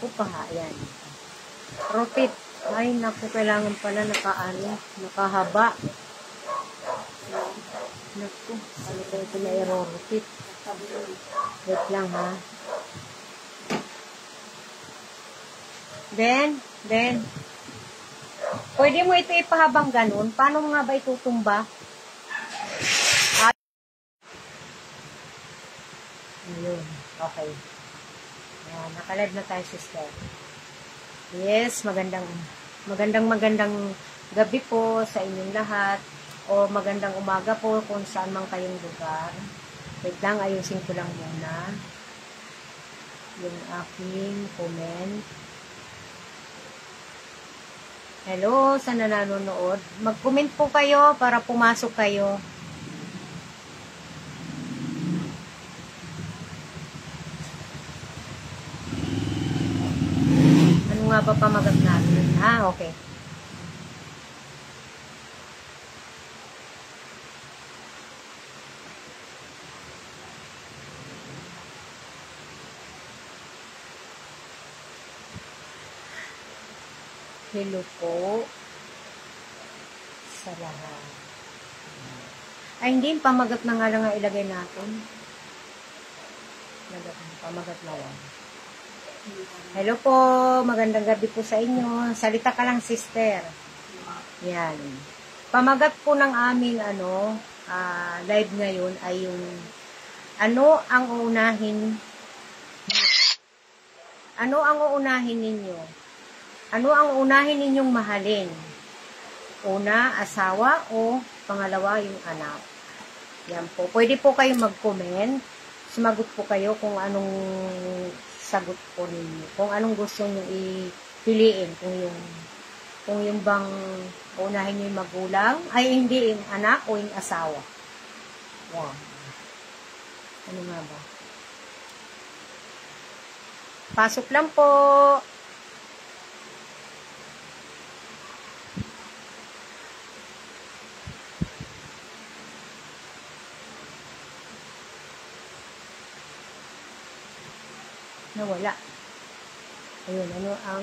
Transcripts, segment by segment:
Naku pa, yan. Rotate. Ay, naku, kailangan pala nakahaba. Naku, ano ko ito na i-rotate? Wait lang, ha. Ben, pwede mo ito ipahabang ganun? Paano nga ba itutumba? Ayun, okay. Ayan, nakalive na tayo, sister. Yes, magandang gabi po sa inyong lahat. O magandang umaga po kung saan man kayong lugar. Wait lang, ayusin ko lang muna yung aking comment. Hello, sa nanonood. Mag-comment po kayo para pumasok kayo. Ano nga ba pamagat natin? Okay. Hello po sa lahat. Ay, hindi. Pamagat na nga lang ang ilagay natin. Pamagat na lang. Hello po. Magandang gabi po sa inyo. Salita ka lang, sister. Yan. Pamagat po ng aming live ngayon ay yung ano ang uunahin ninyo? Ano ang unahin ninyong mahalin? Una, asawa o pangalawa, yung anak? Yan po. Pwede po kayo mag-comment. Sumagot po kayo kung anong sagot po ninyo. Kung anong gusto nyo ipiliin. Kung yung bang unahin nyo yung magulang, ay hindi yung anak o yung asawa. Yan. Ano nga ba? Pasok lang po. Nawala. Ayun, ano ang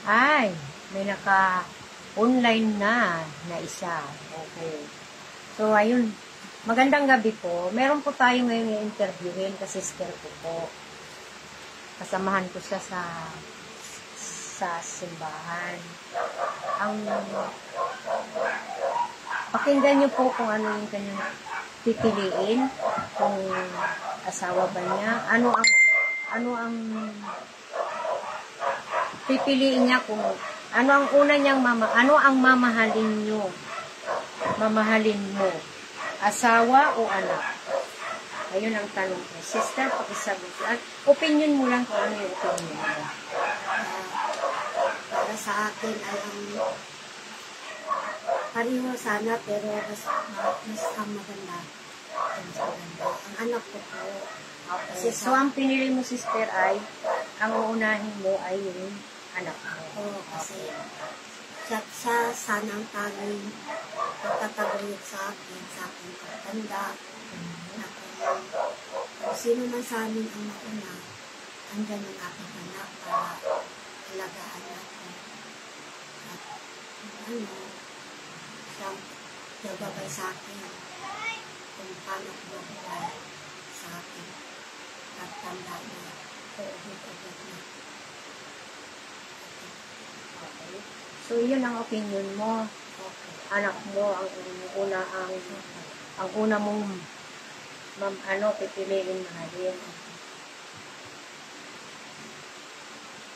ay, may naka-online na isa. Okay. So, ayun. Magandang gabi po. Meron po tayo ngayon i-interviewin kasi sister ko po. Kasamahan ko siya sa simbahan. Pakinggan niyo po kung ano yung kanyang pipiliin. Kung asawa ba niya. Ano ang pipiliin niya kung ano ang una niyang ano ang mamahalin niyo? Mamahalin mo? Asawa o anak? Ayun ang tanong ko. Sister, pakisagot. At opinion mo lang kung ano yung opinion mo. Para sa akin ay pareho sana pero mas ang maganda. Ang anak ko po. Okay. So, ang pinili mo, sister, ay ang uunahin mo ay yung anak mo. Oo, kasi siya sana ang tanging pagtataguyod sa akin pagtanda. Kung sino man sa amin ang mauna, andyan ang aking anak para alagaan natin. At siyang nagabay sa akin kung paano ko nagabay sa akin at tanda na ulit-ulit na. Okay. So, yun ang opinion mo. anak mo ang una mong pipiliin mahalin.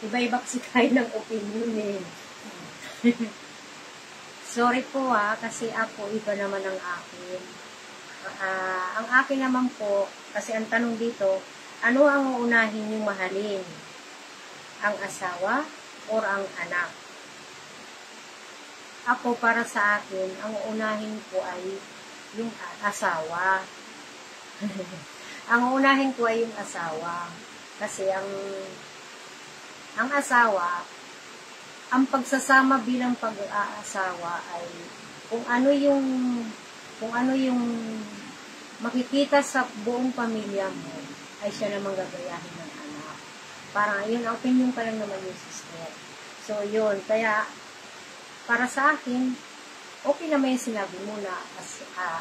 Iba-iba kasi tayo ng opinion eh. Sorry po kasi ako iba naman ang akin. Ang akin naman po, kasi ang tanong dito, ano ang uunahin yung mahalin? Ang asawa o ang anak? Ako, para sa akin, ang uunahin ko ay yung asawa. Ang uunahin ko ay yung asawa. Kasi ang asawa, ang pagsasama bilang pag-aasawa ay kung ano yung makikita sa buong pamilya mo, ay siya namang gagayahin ng anak. Parang yun, ang opinion pa lang naman yung sister. So, yun. Kaya, para sa akin, okay naman yung sinabi mo na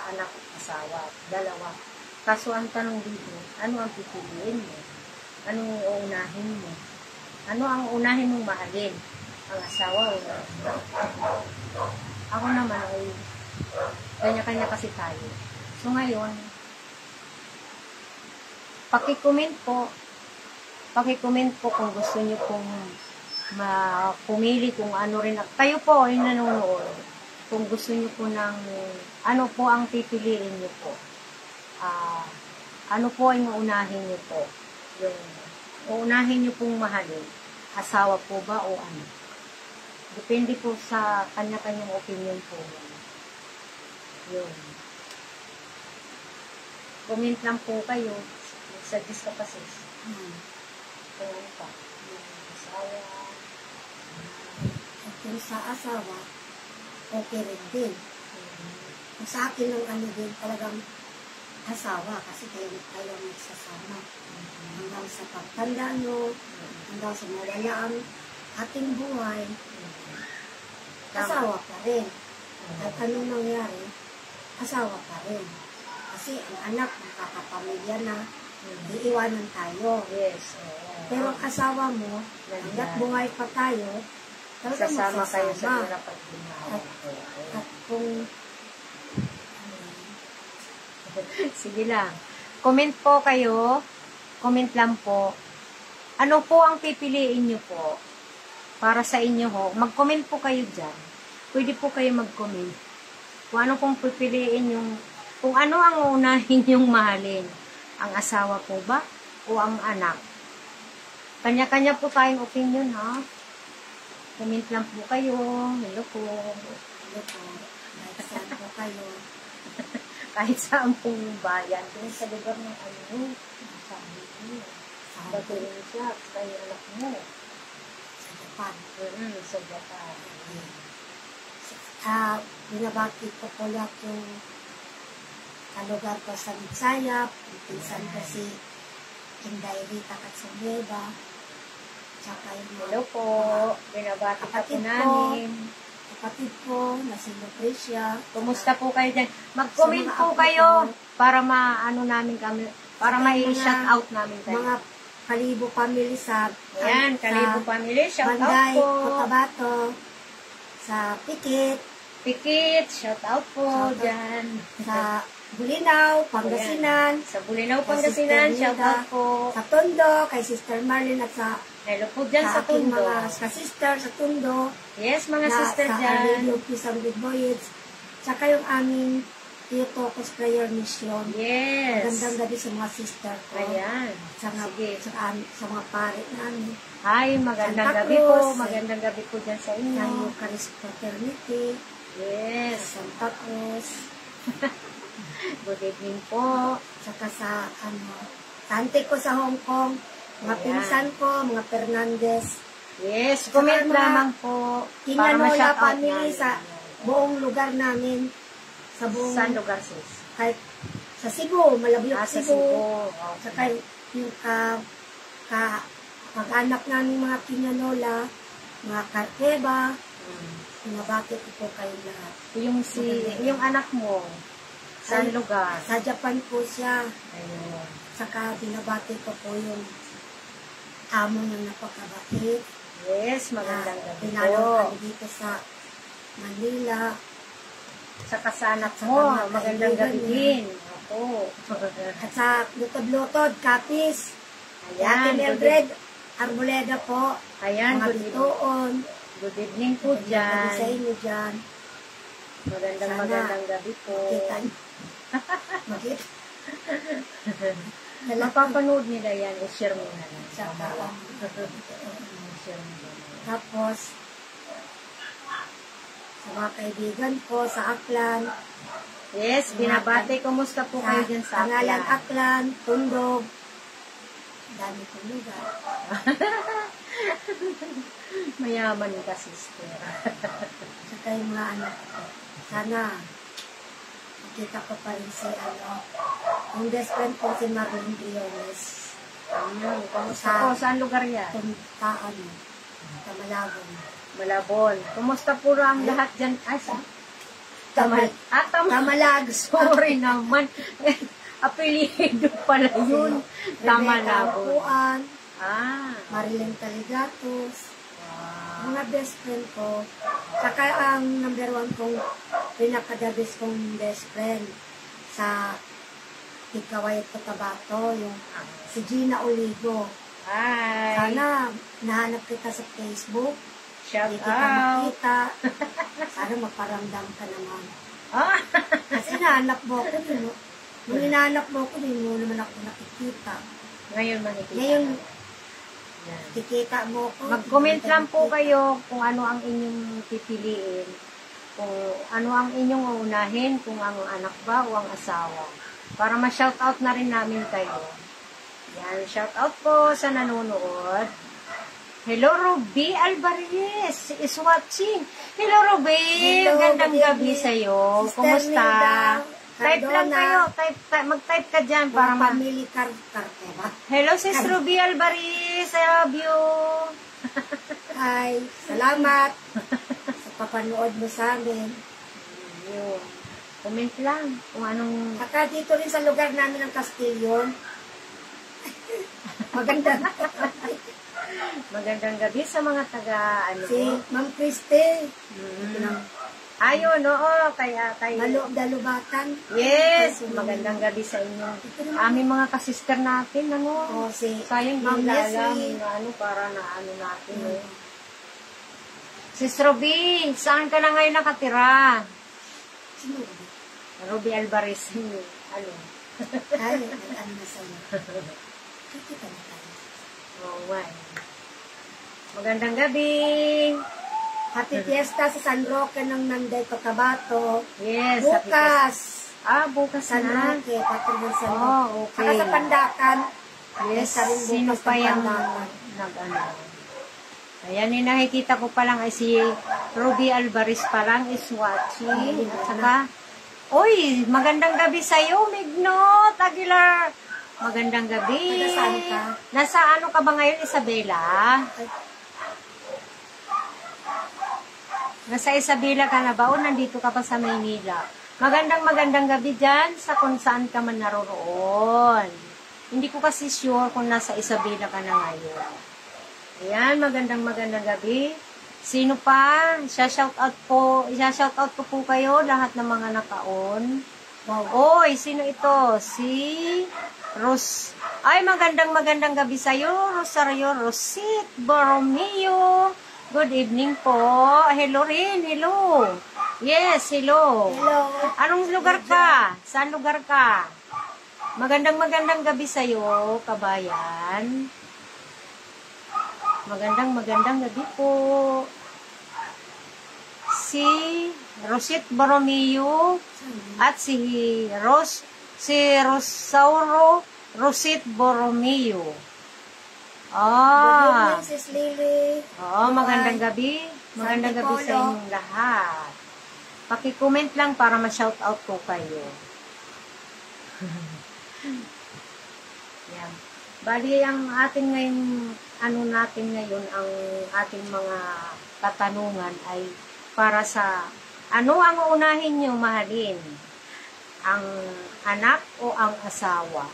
anak at asawa, dalawa. Kaso ang tanong dito, ano ang pipiliin mo? Anong uunahin mo? Ano ang unahin mong mahalin? Ang asawa o ang anak? Ako naman ay kanya-kanya kasi tayo. So ngayon, paki-comment po kung gusto niyo pong pumili kung ano rin. Kayo po yung nanonood. Kung gusto niyo po ng ano po ang pipiliin niyo po. Ano po ang unahin niyo po? Yung uunahin niyo pong mahalin. Asawa po ba o ano? Depende po sa kanya-kanyang opinion po. Yun. Comment lang po kayo. Suggest ka pa sis. Kung ano pa. Yung asawa. Kung sa asawa, okay rin din. Kung sa akin ng ano din, talagang asawa kasi kayo magsasama. Hanggang sa pagtanda nyo, hanggang sa malalaang ating buhay, asawa pa rin. At anong nangyari, asawa pa rin. Kasi ang anak, magkakapamilya na, iiwanan tayo. Yes. Pero ang asawa mo, hanggat buhay pa tayo, talagang sasama kayo sa magsasama. hirap at ginawa. At kung Sige lang. Comment po kayo. Comment lang po. Ano po ang pipiliin nyo po? Para sa inyo ho. Mag-comment po kayo dyan. Pwede po kayo mag-comment. Kung ano pong pipiliin yung, kung ano ang unahin yung mahalin. Ang asawa po ba? O ang anak? Kanya-kanya po tayong opinion ha. Comment lang po kayo. Hello po. ano po, saan po kayo, Kahit saan pong bayan. Doon sa lugar ng ano. Sabi mo. Batuloy siya. Kaya anak mo. sa Japan. Sa Japan. Binabati ko po lahat yung kalugar ko sa Bisaya, pinsan ko si Inday Rita Katsumbeba, tsaka yung Hello po. Binabati ka po Kapatid ko. namin. kapatid ko na si Lucrecia. Kumusta po kayo dyan? Mag-comment Sa mga po apo kayo ko. para ma-ano namin kami, para Sa ma-shout mga- out namin kayo. Mga Kalibo family sa Ayan, Kalibo family, shout out Banday, po. Cotabato, sa Pikit, Pikit, shout out po Shout out. dyan. sa Bulinaw, Pangasinan, Sa Bulinaw, Sa Pangasinan, Sister shout Nilda. out po. sa Tondo, kay Sister Marlene at sa Hello po dyan sa aking Tondo. mga sister sa Tondo, Yes, mga na sister sa dyan. Arlene Pisang Big Voyage, tsaka yung aming Theotokos Prayer Mission. Yes. Gandang gabi sa mga sister ko. Ayan. Sa, Sige. sa mga pare namin. Hi, magandang Santa gabi po. Cruz. Magandang gabi po dyan sa Sa inyo. Eucharist Fraternity. Yes. Sa Santa Cruz. Good evening po. Tsaka sa tante ko sa Hong Kong. Mga Ayan. pinsan ko, mga Fernandez. Yes, Saka comment mga lamang po. Para Kinanola ma-shout out family namin. sa buong lugar namin. Sa buong, Saan lugar sis? kahit sa Cebu, Malabyog Sa Cebu. Cebu. Tsaka yung pag-anak namin mga Kinanola, mga Karkeba, pinabati ko po kayo lahat. Yung anak mo, saan Ay, lugar? Sa Japan po siya. Ayun. Saka binabati ko po yung amo ng napakabait. Yes, magandang gabi Pinalaw po. kami dito sa Manila. Saka sa anak mo, Sa mga magandang gabi kaibigan din. Opo. At sa lutod-lutod, kapis. Ayan, Ate Mildred Arboleda po. Ayan, Mga good evening. bituon. Good evening po Gabi dyan. sa inyo dyan. Magandang Sana magandang gabi po. Makita. Makita. Mapapanood nila yan, i-share mo na lang. Sa kawan. I-share mo na lang. Tapos, sa mga kaibigan ko sa Aklan, Yes, binabati. Kumusta po kayo dyan sa Tangalan Aklan? Aklan, Tundog, dami kong lugar. Mayaman ka, sister. Saka yung mga anak ko. Sana, makita ko pa rin si, yung best friend ko si Marlene Briones. Kumusta po? Saan lugar yan? Tuntaan, Tamalagon. Malabon. Kumusta po ang lahat dyan? Ay, Tamal. Tamalag. Sorry naman. Apelyido pala yun. Tamalabon. Tamalabon. Ah. Marilyn Taligatos. Wow. Mga best friend ko. Saka ang number one kong pinaka-the best kong best friend sa Tigaway at Cotabato, yung si Gina Olivo. Hi. Sana nahanap kita sa Facebook. Shout Hindi kita out. makita. Sana magparamdam ka naman. Ah. Kasi nahanap mo ako. Nung hinahanap mo ako, hindi mo naman ako nakikita. Ngayon makikita. Ngayon, Yan. kikita mo ako. Mag-comment hindi lang kita po nakikita. kayo kung ano ang inyong pipiliin. Kung ano ang inyong uunahin, kung ang anak ba o ang asawa. Para ma-shoutout na rin namin kayo. Yan, shoutout po sa nanonood. Hello, Ruby Alvarez is watching. Hello, Ruby. Hello, Gandang good gabi evening. sa'yo. Sister Kumusta? Nilda Type lang Cardona. kayo. Mag-type ka dyan para Para ma... family carte ba? Hello, Sis Ruby Alvarez. I love you. Hi, salamat sa papanood mo sa amin. Yun. Comment lang kung anong... Saka dito rin sa lugar namin ng Castillon. Maganda. Magandang gabi sa mga taga, ano, Si Ma'am Christy. ayun, oo, kaya, Dalubatan. yes, magandang gabi sa inyo. Aming mga kasister natin, ano, O si sayang Ma'am hindi alam, Leslie. ano, para na, ano natin, eh. Sis Ruby, saan ka na ngayon nakatira? Sino ba? Ruby Alvarez, ano, Ay, ano na sa'yo. Kikita na tayo. oo, nga, eh. Magandang gabi. Happy Fiesta sa San Roque ng Nanday, Cotabato. Yes, Bukas. bukas San na. Roque, patungkol sa Roque. Oh, okay. Saka sa Pandakan. Yes, Isa rin bukas sino ng pa yung Pandakan. nag-ano? Ayan, yung nakikita ko pa lang ay si Ruby Alvarez pa lang is watching. At saka, uy, magandang gabi sa'yo, Mignot Aguilar. Magandang gabi. Taga saan ka? Nasa ano ka ba ngayon, Isabela? Ay, Nasa Isabela ka na ba o nandito ka pa sa Maynila? Magandang gabi dyan sa kung saan ka man naroroon. Hindi ko kasi sure kung nasa Isabela ka na ngayon. Ayan, magandang gabi. Sino pa? Isa-shoutout ko po kayo, lahat ng mga naka-on. wow. Oy, sino ito? Si Ros. Ay, magandang gabi sa'yo, Rosario Rosit Borromeo. Good evening po. Hello rin, hello. Yes, hello. Hello. Anong lugar ka? Saan lugar ka? Magandang gabi sa'yo, kabayan. Magandang gabi po. Si Rosit Borromeo at si Rosauro Rosit Borromeo. Good Ah. evening, Sis Lily. Oo, magandang gabi. Magandang gabi sa inyong lahat. Paki-comment lang para ma-shoutout ko kayo. Yan. Bali, ang ating ngayon, natin ngayon, ang ating mga katanungan ay para sa, ano ang unahin nyo mahalin? Ang anak o ang asawa?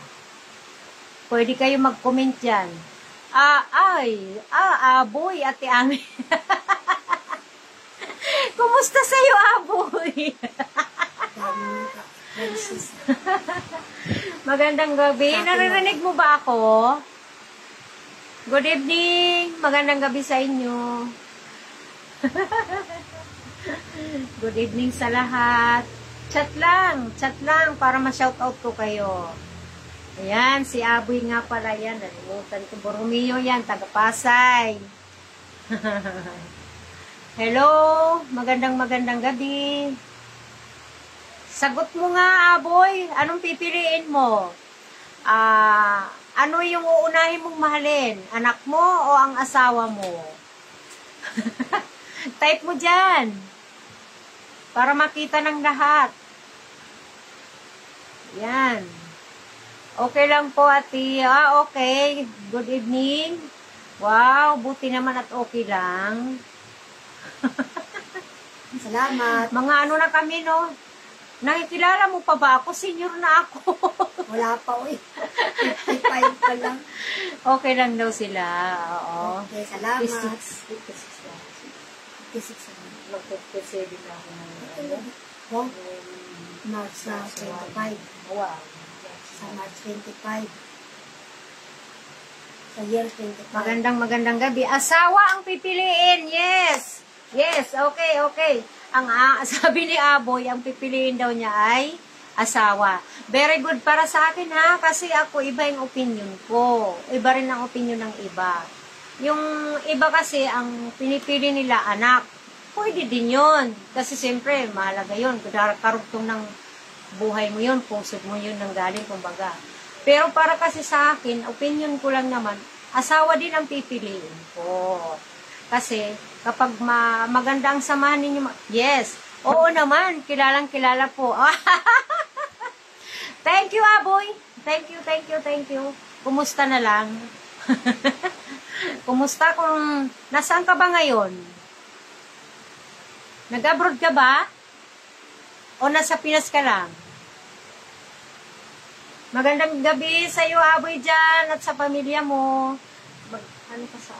Pwede kayo mag-comment dyan. Aboy, ate Ami. Kumusta sa'yo, Aboy? sis. Magandang gabi. Sa akin Naririnig mo ba ako? Good evening. Magandang gabi sa inyo. Good evening sa lahat. Chat lang para ma-shoutout ko kayo. Ayan, si Aboy nga pala yan. Nalimutan ko. Borromeo yan, taga Pasay. Hello, magandang gabi. Sagot mo nga, Aboy. Anong pipiliin mo? Ano yung uunahin mong mahalin? Anak mo o ang asawa mo? Type mo dyan. Para makita ng lahat. Yan. Okay lang po, ati. Okay. Good evening. Wow, buti naman at okay lang. Salamat. Mga ano na kami, no? Nakikilala mo pa ba ako? Senior na ako. Wala pa, uy. 55 pa lang. Okay lang daw sila. Oo. Okay, salamat. 56 lang. 56 lang. Mag-57 na ako ngayon. Oh, March na 25. Wow. Sa March 25. Sa year 25. Magandang gabi. Asawa ang pipiliin. Yes. Yes. Okay. Sabi ni Aboy, ang pipiliin daw niya ay asawa. Very good para sa akin ha. Kasi ako, iba yung opinion ko. Iba rin ang opinion ng iba. Yung iba kasi, ang pinipili nila anak. Pwede din yun. Kasi siyempre, mahalaga yun. Karugtong ng buhay mo yun. Puso mo yun nang galing, kumbaga. Pero para kasi sa akin, opinion ko lang naman, asawa din ang pipiliin ko. Kasi, kapag maganda ang samahan ninyo, yes, oo naman, kilala po. Thank you, Aboy. Thank you. Kumusta na lang? Kumusta kung, nasaan ka ba ngayon? Nag-abroad ka ba? O nasa Pinas ka lang? Magandang gabi sa iyo, Aboy, dyan, at sa pamilya mo. Ano ka sa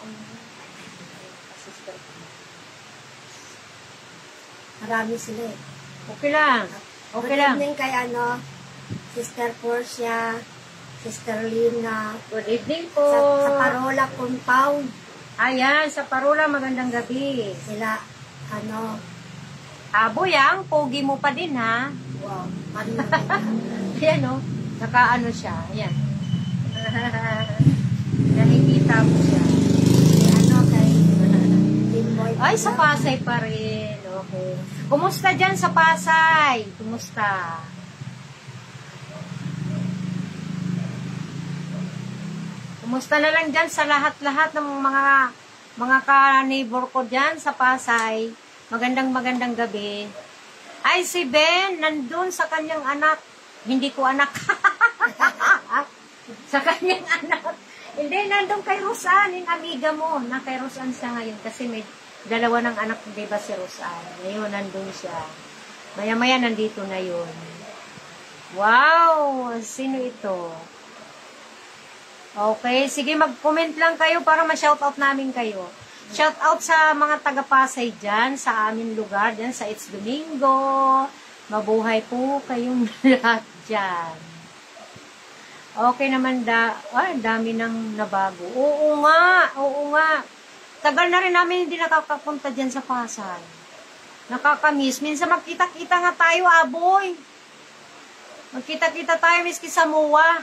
sister ko? Marami sila eh. Okay lang. Good evening kay Sister Portia, Sister Lina. Good evening po. Sa Parola Compound. Ayan, sa Parola, magandang gabi. Sila, Aboy, ang pogi mo pa din, ha? wow, ano na Ayan, o. Nakaano siya. Ayan. Nakikita mo siya. kay Boy. Ay, sa Pasay pa rin. Okay. Kumusta dyan sa Pasay? Kumusta? Kumusta na lang dyan sa lahat-lahat ng mga ka-neighbor ko dyan sa Pasay? Magandang gabi. Ay, si Ben, nandun sa kanyang anak. Hindi ko anak. Sa kanyang anak. Hindi, nandun kay Rosan, yung amiga mo. Na kay Rosan siya ngayon kasi may dalawa ng anak, di ba si Rosan? Ngayon, nandun siya. Maya-maya, nandito na yun. Wow! Sino ito? Okay, sige, mag-comment lang kayo para ma-shoutout namin kayo. Shoutout sa mga taga-Pasay dyan, sa aming lugar, dyan sa It's Domingo. Mabuhay po kayong lahat dyan. Okay naman dami nang nabago. Oo nga. Tagal na rin namin hindi nakakapunta dyan sa Pasay. Nakakamiss. Minsan magkita-kita nga tayo, Aboy. Magkita-kita tayo, miski sa MUA.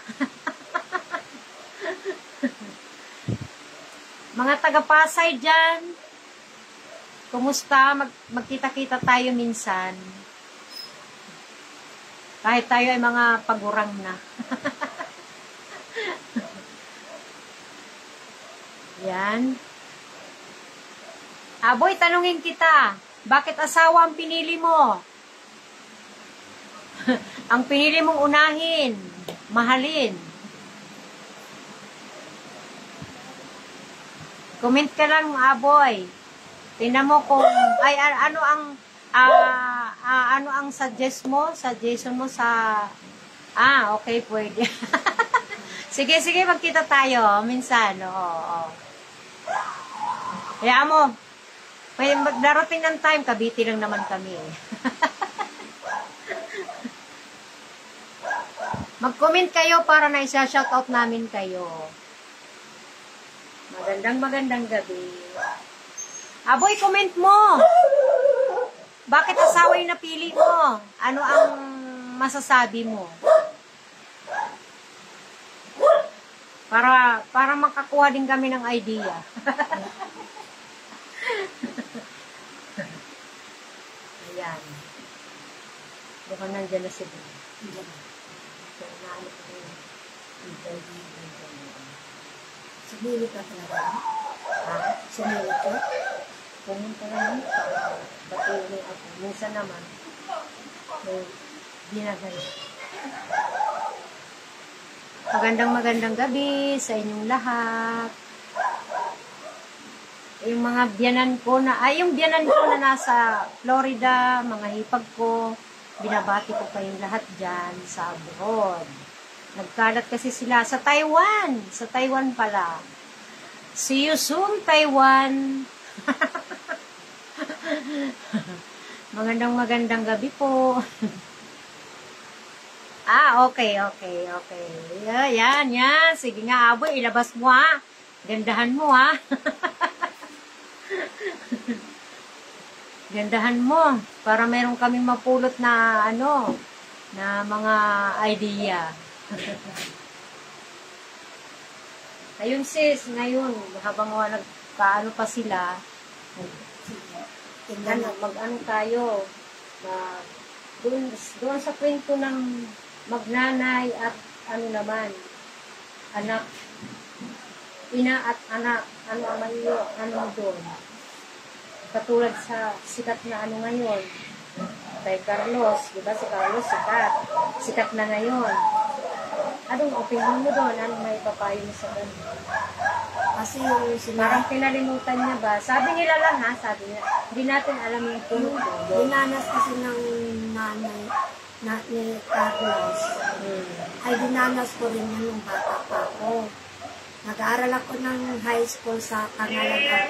Mga taga-Pasay dyan, kumusta? Magkita-kita tayo minsan. Kahit tayo ay mga pagurang na. Yan. Aboy, tanungin kita. Bakit asawa ang pinili mo? Ang pinili mong unahin, mahalin. Comment ka lang, Aboy. Tingnan mo kung, ano ang suggestion mo sa, okay, pwede. Sige, magkita tayo, minsan, oo. Kaya mo, may darating ng time, Cavite lang naman kami. Mag-comment kayo para na isa-shoutout namin kayo. Magandang gabi. Aboy, comment mo. Bakit asawa yung napili mo? Ano ang masasabi mo? Para makakuha din kami ng idea. Ayan. Baka nandyan na si Ben. Sumili ka talaga. Ha? Sumili ka? Pumunta lang para batiin ako. Minsan naman, may ginagano. Magandang gabi sa inyong lahat. Yung mga biyanan ko na nasa Florida, mga hipag ko, binabati ko kayong lahat dyan sa abroad. Nagkalat kasi sila sa Taiwan. Sa Taiwan pala. See you soon, Taiwan. Magandang gabi po. Okay. Yan. Sige nga, Aboy, ilabas mo ha. Gandahan mo ha. Gandahan mo. Para meron kaming mapulot na na mga idea. Ayun sis, ngayon, habang nagkaano pa sila, mag-ano tayo, doon sa kwento ng magnanay at anak, ina at anak, ano doon. Katulad sa sikat na ngayon, kay Carlos, diba si Carlos sikat na ngayon. Anong opinion mo doon? Anong may papayo mo sa ganun? Kasi yung Parang pinalimutan niya ba? Sabi nila lang ha, hindi natin alam yung tulog doon. dinanas kasi ng nanay ni Carlos. Ay dinanas ko rin yun nung bata pa ako. Nag-aaral ako ng high school sa Pangalanan.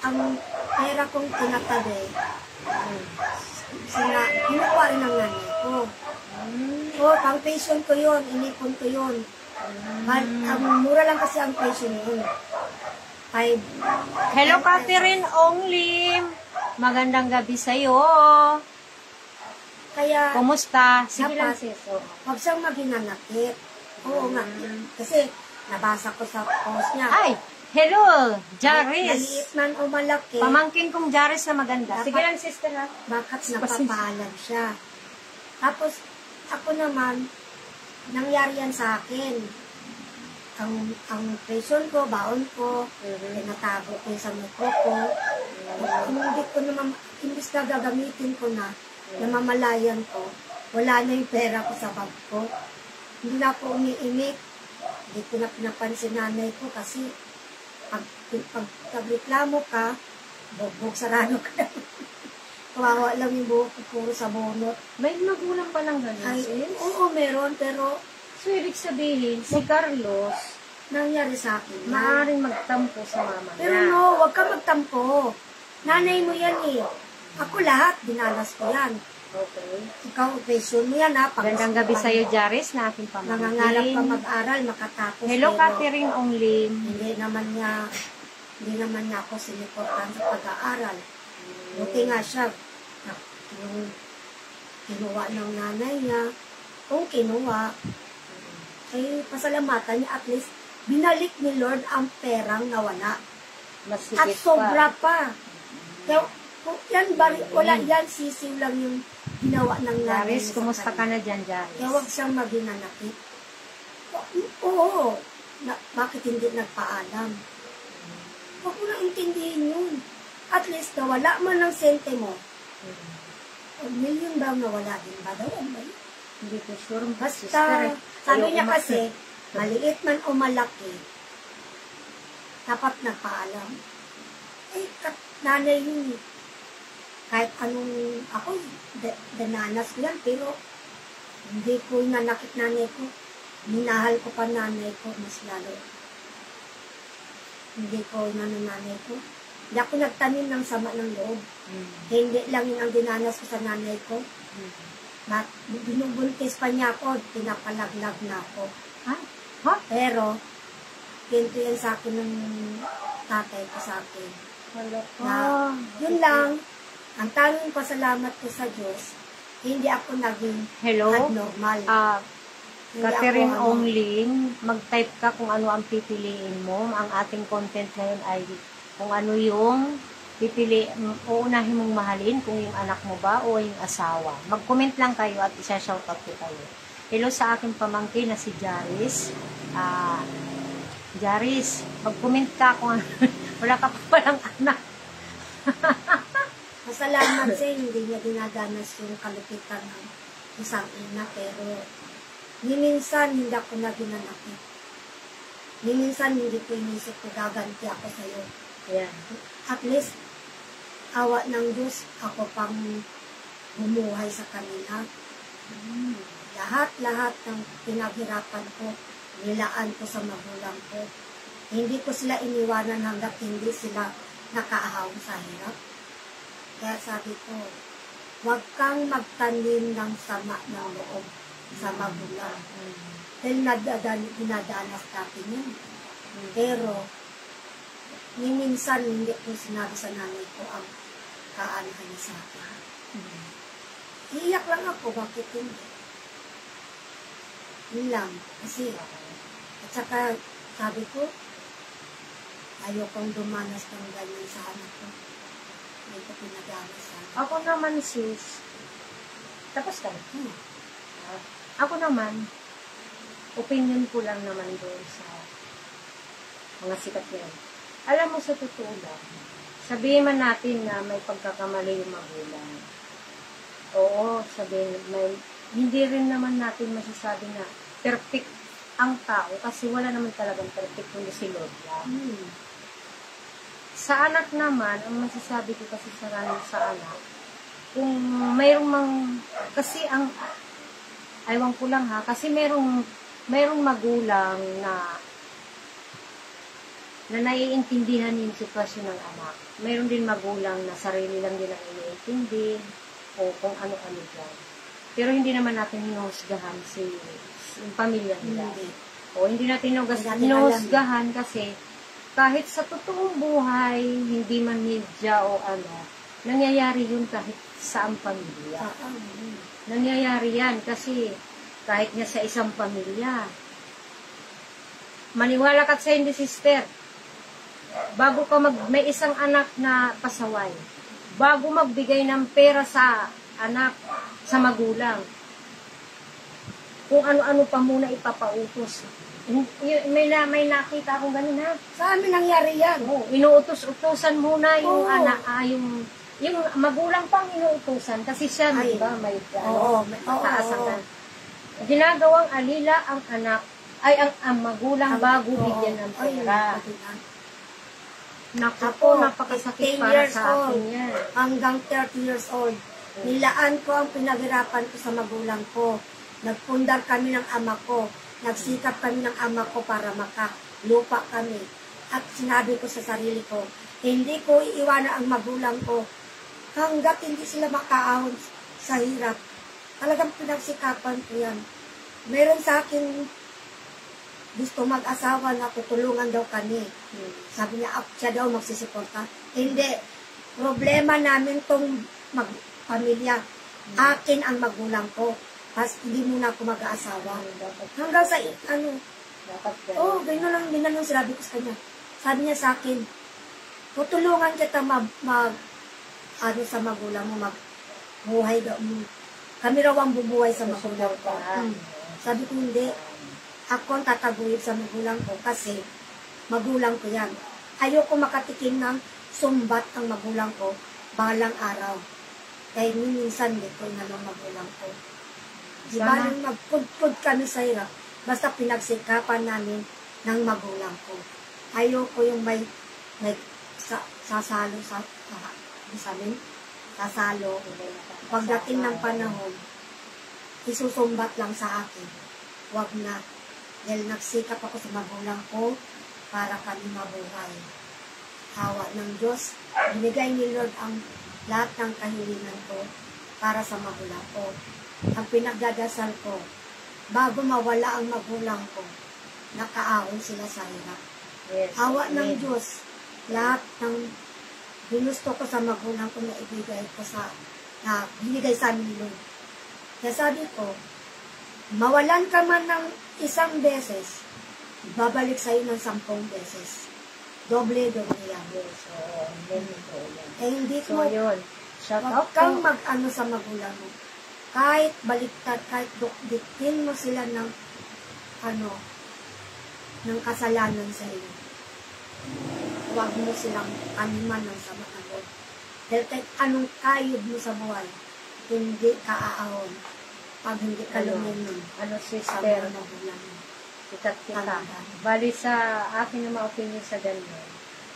Ang pera kong tinatabi, kinukuha rin ng nanay ko. Pang pension ko yun, inipon ko yun. Mura lang kasi ang pension yun. Hello, Catherine Onglim. Magandang gabi sa'yo. Kaya, Kumusta? Sige lang, dapat, sis. huwag siyang maginanakit. Oo nga. Kasi, nabasa ko sa post niya. Ay, hello, Jaris. Maliit man o malaki. Pamangkin kong Jaris na maganda. Sige lang, sister ha. Bakit napapaalam siya? Tapos, ako naman, nangyari yan sa akin. Ang pension ko, baon ko, tinatago ko sa mukha ko. Hindi ko naman, imbis na gagamitin ko na, namamalayan ko, wala na yung pera ko sa bag ko. Hindi na ako umiimik. Hindi ko na pinapansin nanay ko kasi pag reklamo ka, bugbog sarado ka. Kawawa lang yung buhok ko, puro sa bonot. May magulang pa lang ganun, sis? Oo, meron, pero So, ibig sabihin, si Carlos, nangyari sa akin. maaaring magtampo sa mama Pero niya. no, huwag ka magtampo. Nanay mo yan eh. Ako lahat, dinalas ko yan. Okay. Ikaw, pension mo yan ha. Magandang gabi sa'yo, Jaris, na aking pamangkin. Nangangalap ka mag-aral, makatapos. Hello, pero Catherine Onglim. Hindi naman niya ako siniportan sa pag-aaral. Buti nga siya, yung kinuha ng nanay niya, kung kinuha, ay pasalamatan niya at least binalik ni Lord ang perang nawala. Mas At higit sobra pa. Kaya, kung yan, wala yan, sisiw lang yung ginawa ng nanay Jaris, niya sa kumusta ka kanya. na dyan, Jaris? Kaya huwag siyang maginanakit. Oo, bakit hindi nagpaalam? Huwag mo na intindihin yun. At least, nawala man ng sente mo. $1,000,000 ba nawala din ba daw? Hindi ko sure. Basta, sabi niya kasi, maliit man o malaki, dapat nagpaalam. Nanay yun. Kahit anong, ako, dananas ko yan, pero hindi ko nanakit nanay ko. Minahal ko pa nanay ko, mas lalo. Hindi ko nanay ko. Hindi ako nagtanim ng sama ng loob. Hindi lang yun ang dinanas ko sa nanay ko. binubuntis pa niya ako, pinapalaglag na ako. Ha? Ha? Pero, pinto yan sa akin ng tatay ko sa akin. Wala ka. Na, yun lang, ang tanging pasalamat ko sa Diyos, hindi ako naging Hello? abnormal. Hindi Catherine ako, Ongling, mag-type ka kung ano ang pipiliin mo. Ang ating content ngayon ay kung ano yung uunahin mong mahalin, kung yung anak mo ba o yung asawa. Mag-comment lang kayo at isa-shoutout ko kayo. Hello sa aking pamangkin na si Jaris. Jaris, mag-comment ka kung wala ka pa palang anak. Masalamat siya, hindi niya dinadanas yung kalupitan ng isang ina, pero ni minsan hindi ako na ginanakit. Ni minsan hindi ko inisip ko gaganti ako sa'yo. Ayan. At least, awa ng Diyos, ako pang bumuhay sa kanila. Lahat-lahat ng pinaghirapan ko, nilaan ko sa magulang ko. Hindi ko sila iniwanan hanggat hindi sila nakaahaw sa hirap. Kaya sabi ko, huwag kang magtanim ng sama ng loob sa magulang. Dahil dinadanas natin yun. Pero, ni minsan hindi ko sinabi sa nanay ko ang kaanahan niya sa akin. Iiyak lang ako, bakit hindi? Yun lang. Kasi, at saka, sabi ko, ayokong dumanas ng ganyan sa anak ko. Hindi ko pinagawa sa anak. Ako naman, sis. Tapos ka na. Ako naman, opinion ko lang naman doon sa mga sikat yan. Alam mo, sa totoo lang, sabihin man natin na may pagkakamali yung magulang. Oo, sabihin, hindi rin naman natin masasabi na perfect ang tao kasi wala naman talagang perfect kundi si Lord lang. Sa anak naman, ang masasabi ko kasi sa anak, kung mayroong kasi aywan ko lang ha, kasi mayroong magulang na naiintindihan yung sitwasyon ng anak. Mayroon din magulang na sarili lang din ang iniintindi o kung ano-ano dyan. Pero hindi naman natin hinuhusgahan yung pamilya nila. O hindi natin hinuhusgahan kasi kahit sa totoong buhay, hindi man media o nangyayari yun kahit saang pamilya. Nangyayari yan kasi kahit nga sa isang pamilya. Maniwala ka sa hindi, sister. Bago ka may isang anak na pasaway, bago magbigay ng pera sa anak, sa magulang, kung ano-ano pa muna ipapautos. May nakita akong ganun ha. Sa amin nangyari yan. Inuutos-utusan muna yung anak, yung magulang pang inuutusan kasi siya, di ba, may mataas ang ginagawang alila ang anak, ay ang magulang bago bigyan ng pera. Naku, napakasakit para sa akin yan. Hanggang 30 years old. Nilaan ko ang pinaghirapan ko sa magulang ko. Nagpundar kami ng ama ko. Nagsikap kami ng ama ko para makalupa kami. At sinabi ko sa sarili ko, hindi ko iiwanan ang magulang ko hanggat hindi sila makaahon sa hirap. Talagang pinagsikapan ko yan. Meron sa akin gusto mag-asawa na tutulungan daw kami. Sabi niya, siya daw magsisiporta. Hindi. Problema namin tong pamilya. Akin ang magulang ko. Tapos hindi muna ako mag-aasawa. Hanggang sa, ganyan lang, ginanong sinabi ko sa kanya. Sabi niya sa akin, tutulungan kita sa magulang mo, magbuhay daw mo. Kami raw ang bubuhay sa magulang ko. Sabi ko, hindi. Ako ang tataguyod sa magulang ko kasi magulang ko yan. Ayoko makatikim ng sumbat ang magulang ko balang araw. Dahil minsan dito na ng magulang ko. Diba nung magpudpud kami sa hirap, basta pinagsikapan namin ng magulang ko. Ayoko yung may sasalo sa amin. Sasalo. Pagdating ng panahon, isusumbat lang sa akin. Huwag na. Dahil nagsikap ako sa magulang ko para kami mabuhay. Hawa ng Diyos, binigay ni Lord ang lahat ng kahilingan ko para sa magulang ko. ang pinagdadasal ko, bago mawala ang magulang ko, nakaahon sila sa hirap. Yes. Awa ng Amen. Diyos, lahat ng ginusto ko sa magulang ko na ibigay ko na binigay sa amin ni Lord. Kaya sabi ko, mawalan ka man ng isang beses, babalik sa'yo ng 10 beses. Doble-doble yan. Yes, oo. Amen po yan. Eh hindi So, ko, yun. Shout huwag out kang po. mag-ano sa magulang mo. Kahit baliktad, kahit dukdikin mo sila ng ng kasalanan sa iyo. Huwag mo silang animan ng sama ng Lord. Dahil kahit anong kayod mo sa buhay, hindi ka aahon pag hindi ka lumingon Ano, sa sister? mga magulang mo. Kita. Bali sa akin na ma-opinion sa ganyan,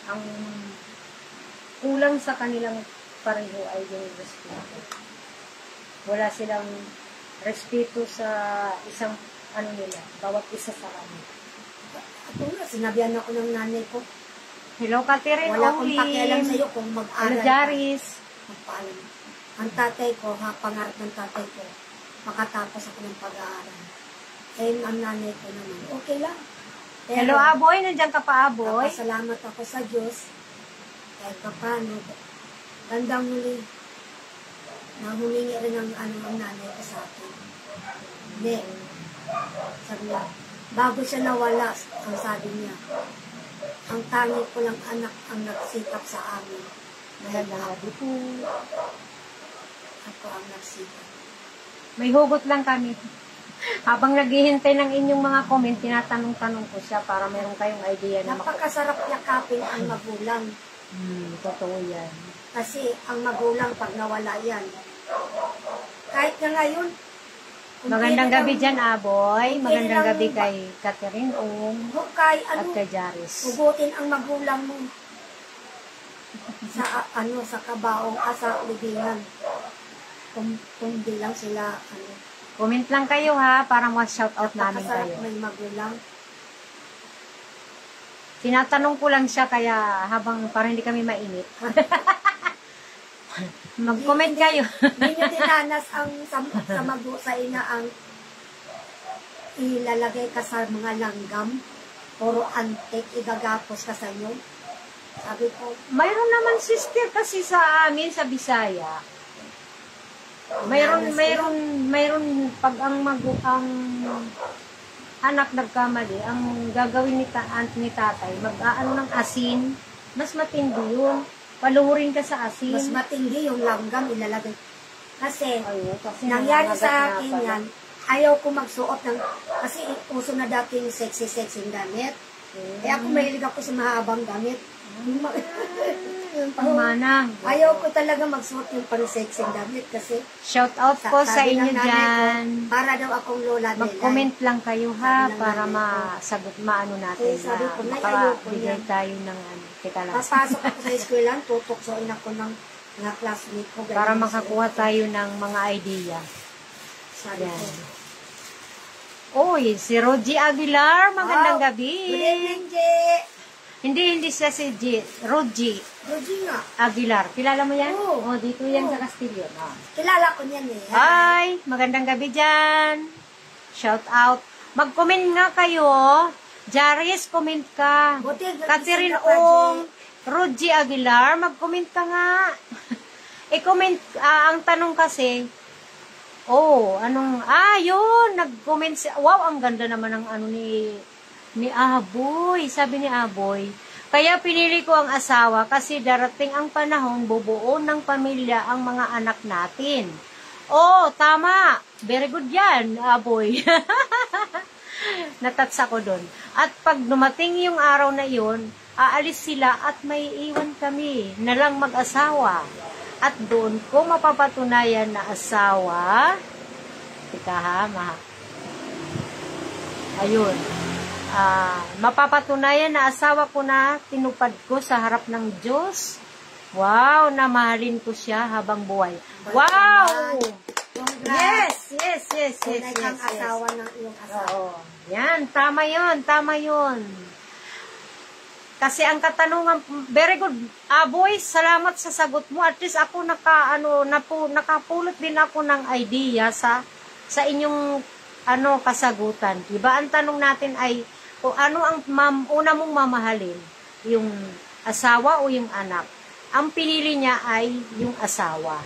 ang kulang sa kanilang pareho ay yung respeto. Wala silang respeto sa isang nila, bawat isa sa amin. Ako nga, sinabihan ako ng nanay ko, Hello, Catherine. wala akong pakialam sa iyo kung Ano, mag-aral ka. Jaris? Magpaalam. Ang tatay ko, pangarap ng tatay ko, makatapos ako ng pag-aaral. Eh, ang nanay ko naman, okay lang. Pero, Hello, Aboy. Nandiyan ka pa, Aboy? Salamat ako sa Diyos. Kahit pa paano, tandang muli, na humingi rin ang nanay ko sa akin. Hindi. Sabi niya, bago siya nawala, ang sabi niya, ang tangi ko lang anak ang nagsikap sa amin. Dahil ako, ako ang nagsikap. May hugot lang kami. Habang naghihintay ng inyong mga comment, tinatanong-tanong ko siya para meron kayong idea na Napakasarap yakapin ang magulang. Totoo yan. Kasi ang magulang pag nawala yan, kahit na ngayon, kung Magandang pwede gabi lang- dyan, Aboy. kung Magandang pwede lang gabi kay Catherine Ong Hukay, at kay Jaris. hugutin ang magulang mo sa sa kabaong sa libingan. Kung di lang sila Comment lang kayo ha, para ma-shoutout namin napakasarap kayo. may magulang. Tinatanong ko lang siya kaya habang para hindi kami mainit. Mag-comment kayo. Hindi nyo dinanas ang sa ina ang ilalagay ka sa mga langgam, puro antik, igagapos ka sa inyo. Sabi ko, Mayroon naman sister kasi sa amin sa Bisaya. Mayroon pag ang anak nagkamali, ang gagawin ni tatay, mag-aano ng asin, mas matindi yun. Paluhurin ka sa asin. mas matindi yung langgam ilalagay. Kasi, Kasi nangyari nangangagat sa nga akin pala. yan, ayaw ko magsuot ng, kasi uso na dati yung sexy damit. Kaya ako mahilig ako sa mahabang damit. Yung pangmanang. Ayaw ko talaga magsuot yung pang-sexy damit kasi Shout out po sa sabi inyo ng nanay ko, dyan. para daw akong lola nila. Mag-comment lang kayo ha, Sabi ng para nanay ko. masagot, maano natin Eh, sabi ko, na "Nay, ayoko makabigay yan." tayo ng teka lang. Papasok ako sa eskwelahan, tutoksoin ako ng mga classmate ko. ganyan Para ang makakuha suot ko. tayo ng mga idea. Sabi Yan. ko, Oy, si Rogie Aguilar, magandang "Wow, gabi. Good evening, J. Hindi siya si Rogie Rogie nga. Aguilar. Kilala mo yan? Oo. Dito yan Oo. sa Castillo. Kilala ko niyan eh. Hi, magandang gabi dyan. Shout out. Mag-comment nga kayo. Jaris, comment ka. Buti, Catherine nagising ka pa, Ong, Rogie Aguilar, mag-comment ka nga. I-comment, ang tanong kasi, yun, nag-comment siya. Wow, ang ganda naman ng ni Aboy. Sabi ni Aboy, kaya pinili ko ang asawa kasi darating ang panahon bubuo ng pamilya ang mga anak natin. Tama. Very good yan, Aboy. Natats ako doon. At pag dumating yung araw na yun, aalis sila at may iwan kami na lang mag-asawa. At doon ko mapapatunayan na asawa. Tika ha, ayun. Mapapatunayan na asawa ko na tinupad ko sa harap ng Diyos. Wow, na mahalin ko siya habang buhay. Wow! Congrats. Yes. Tunay kang asawa ng iyong asawa. Oo. Yan, tama yun. Kasi ang katanungan, very good. Boy, salamat sa sagot mo. At least ako nakapulot din ako ng idea sa sa inyong kasagutan. Diba? Ang tanong natin ay, kung ano ang una mong mamahalin? Yung asawa o yung anak? Ang pinili niya ay yung asawa.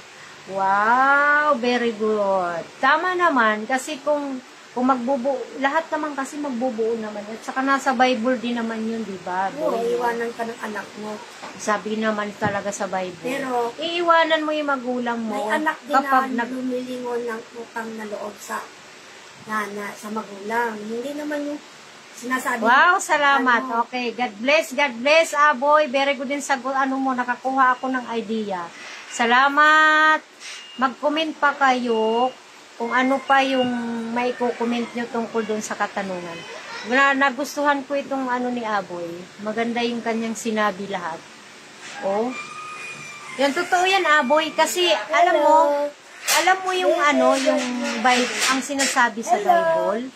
Wow, very good. Tama naman, kasi kung magbubuo, lahat naman kasi magbubuo naman. At saka nasa Bible din naman yun, di ba? Oo, iwanan ka ng anak mo. Sabi naman talaga sa Bible. Pero, iiwanan mo yung magulang mo. may anak din kapag na lumilingon ng utang na loob sa magulang. Hindi naman yung sinasabi. Wow, salamat. Okay, God bless, Aboy. Very good din sagot. Nakakuha ako ng idea. Salamat. Mag-comment pa kayo kung ano pa yung may comment nyo tungkol dun sa katanungan. Nagustuhan ko itong ni Aboy. Maganda yung kanyang sinabi lahat. Oh. Yan, totoo yan, Aboy. Kasi, alam mo yung yung Bible, ang sinasabi sa Bible.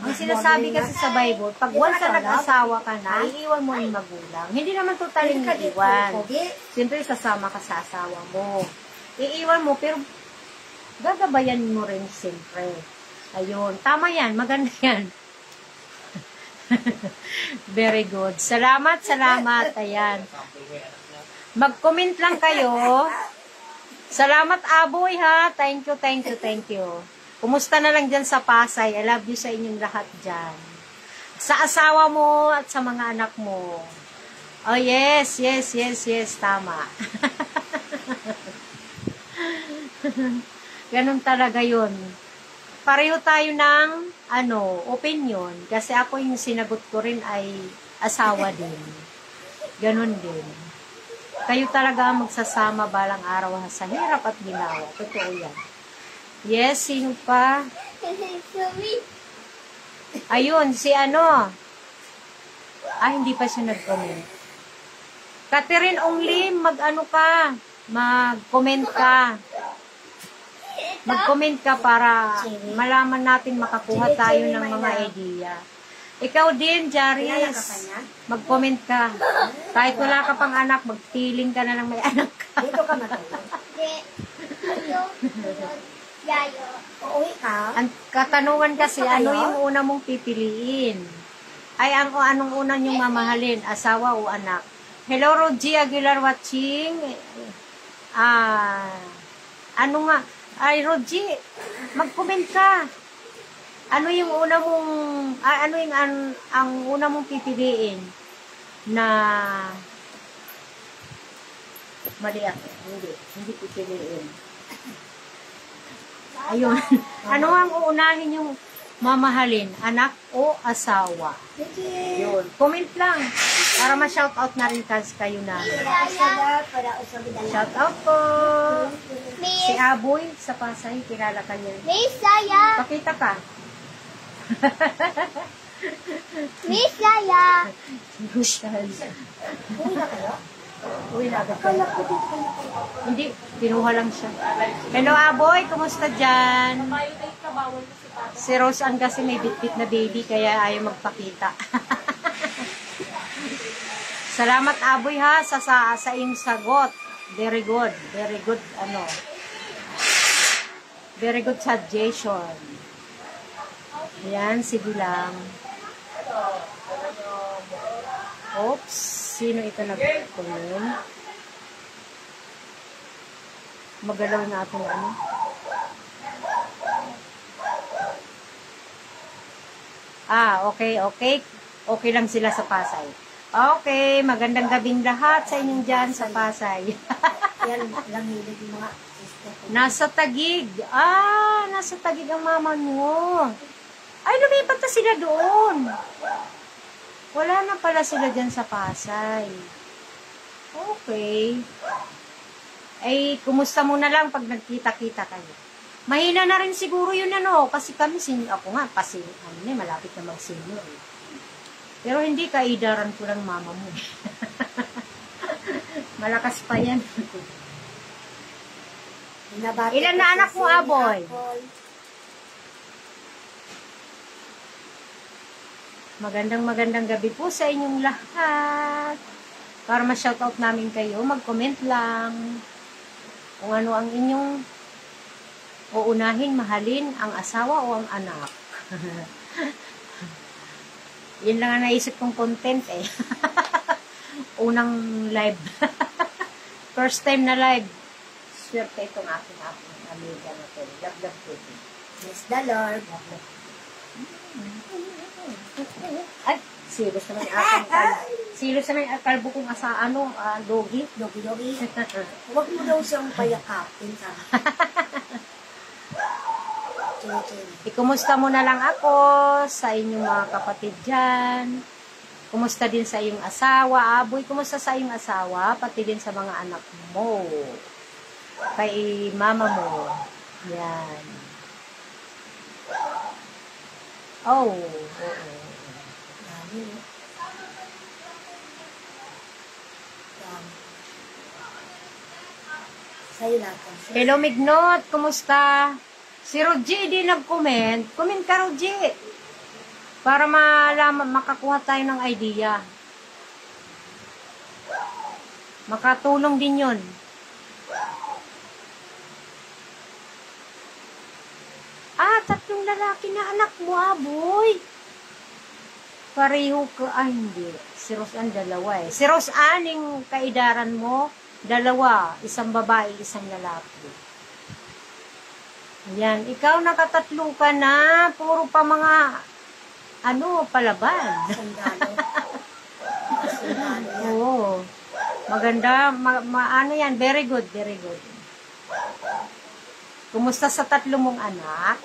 Ang sinasabi kasi sa Bible, pag once ka nag-asawa ka na, iiwan mo yung magulang. Hindi naman totaling iiwan. Siyempre, sasama ka sa asawa mo. Iiwan mo, pero gagabayan mo rin siyempre. Ayun. Tama yan. Maganda yan. Very good. Salamat. Ayan. Mag-comment lang kayo. Salamat, Aboy, ha. Thank you. Kumusta na lang dyan sa Pasay? I love you sa inyong lahat dyan. Sa asawa mo at sa mga anak mo. Oh, yes. Tama. Ganun talaga yun. Pareho tayo ng opinion. Kasi ako yung sinagot ko rin ay asawa din. Ganun din. Kayo talaga magsasama balang araw sa hirap at ginawa. Totoo yan. Yes, sino pa? Ayun, si hindi pa siya nag-comment. Catherine Onglim, mag-comment ka. Mag-comment ka para malaman natin makakuha tayo ng mga idea. Ikaw din, Jaris. Mag-comment ka. Kahit wala ka pang anak, magpiling ka na lang may anak ka. Dito ka matulog. Uuwi ka. Ang katanungan kasi, ano yung una mong pipiliin? Ay, anong una nyong mamahalin? Asawa o anak? Hello, Rogie Aguilar watching. Ay, Rogie, mag-comment ka. Ano yung una mong, ang una mong pipiliin na, mali ako, hindi pipiliin. Ayun. Ano ang uunahin yung mamahalin? Anak o asawa? Yun. Comment lang. Para ma-shoutout na rin kayo namin. Shoutout po. Si Aboy sa Pasay. Kilala ka niya. Pakita ka. Miss Yaya. Uwi na agad kayo. Hindi, kinuha lang siya. Hello, Aboy. Kumusta dyan? Si Rose Ann kasi may bit-bit na baby, kaya ayaw magpakita. Salamat, Aboy, ha, sa iyong sagot. Very good. Very good, very good suggestion. Yan, sige lang. Oops, sino ito nag-comment? Magalaw natin okay. Okay lang sila sa Pasay. Okay, magandang gabing lahat sa inyong dyan sa Pasay. Yan lang hilig yung mga sister ko. Nasa Taguig. Nasa Taguig ang mama mo. Ay, lumipat na sila doon. Wala na pala sila dyan sa Pasay. Okay. Ay, kumusta muna lang pag nagkita-kita kayo. Mahina na rin siguro yun kasi kami, ako nga, malapit na mag-senior. Pero hindi kaidaran ko lang mama mo. Malakas pa yan. Ilan na anak mo, Aboy? Magandang gabi po sa inyong lahat. Para ma-shoutout namin kayo, mag-comment lang kung ano ang inyong uunahin, mahalin ang asawa o ang anak? Yun lang ang naisip kong content eh. Unang live. First time na live. Swerte itong aking amiga na to. Love ko. Bless the Lord. Ay, serious naman yung aking kalbo. Serious naman yung kalbo kong doggy. Dogi. Huwag mo daw siyang payakapin sa Ikumusta mo na lang ako sa inyong mga kapatid dyan. Kumusta din sa iyong asawa. Aboy, kumusta sa iyong asawa? Pati din sa mga anak mo. Kay mama mo. Yan. Oh. Dami. Sa'yo lahat. Hello, Mignot. Kumusta? Si Rogie di nag-comment. Comment ka, Rogie. Para makakuha tayo ng idea. Makatulong din yun. Tatlong lalaki na anak mo, boy. Pareho ka, hindi. Si Roseanne, dalawa eh. Si Roseanne, yung kaidaran mo, dalawa. Isang babae, isang lalaki. Ayan. Ikaw, nakatatlo ka na. Puro pa mga, palaban. Sandalo. Sandalo yan. Oo. Maganda. Yan. Very good, very good. Kumusta sa tatlo mong anak?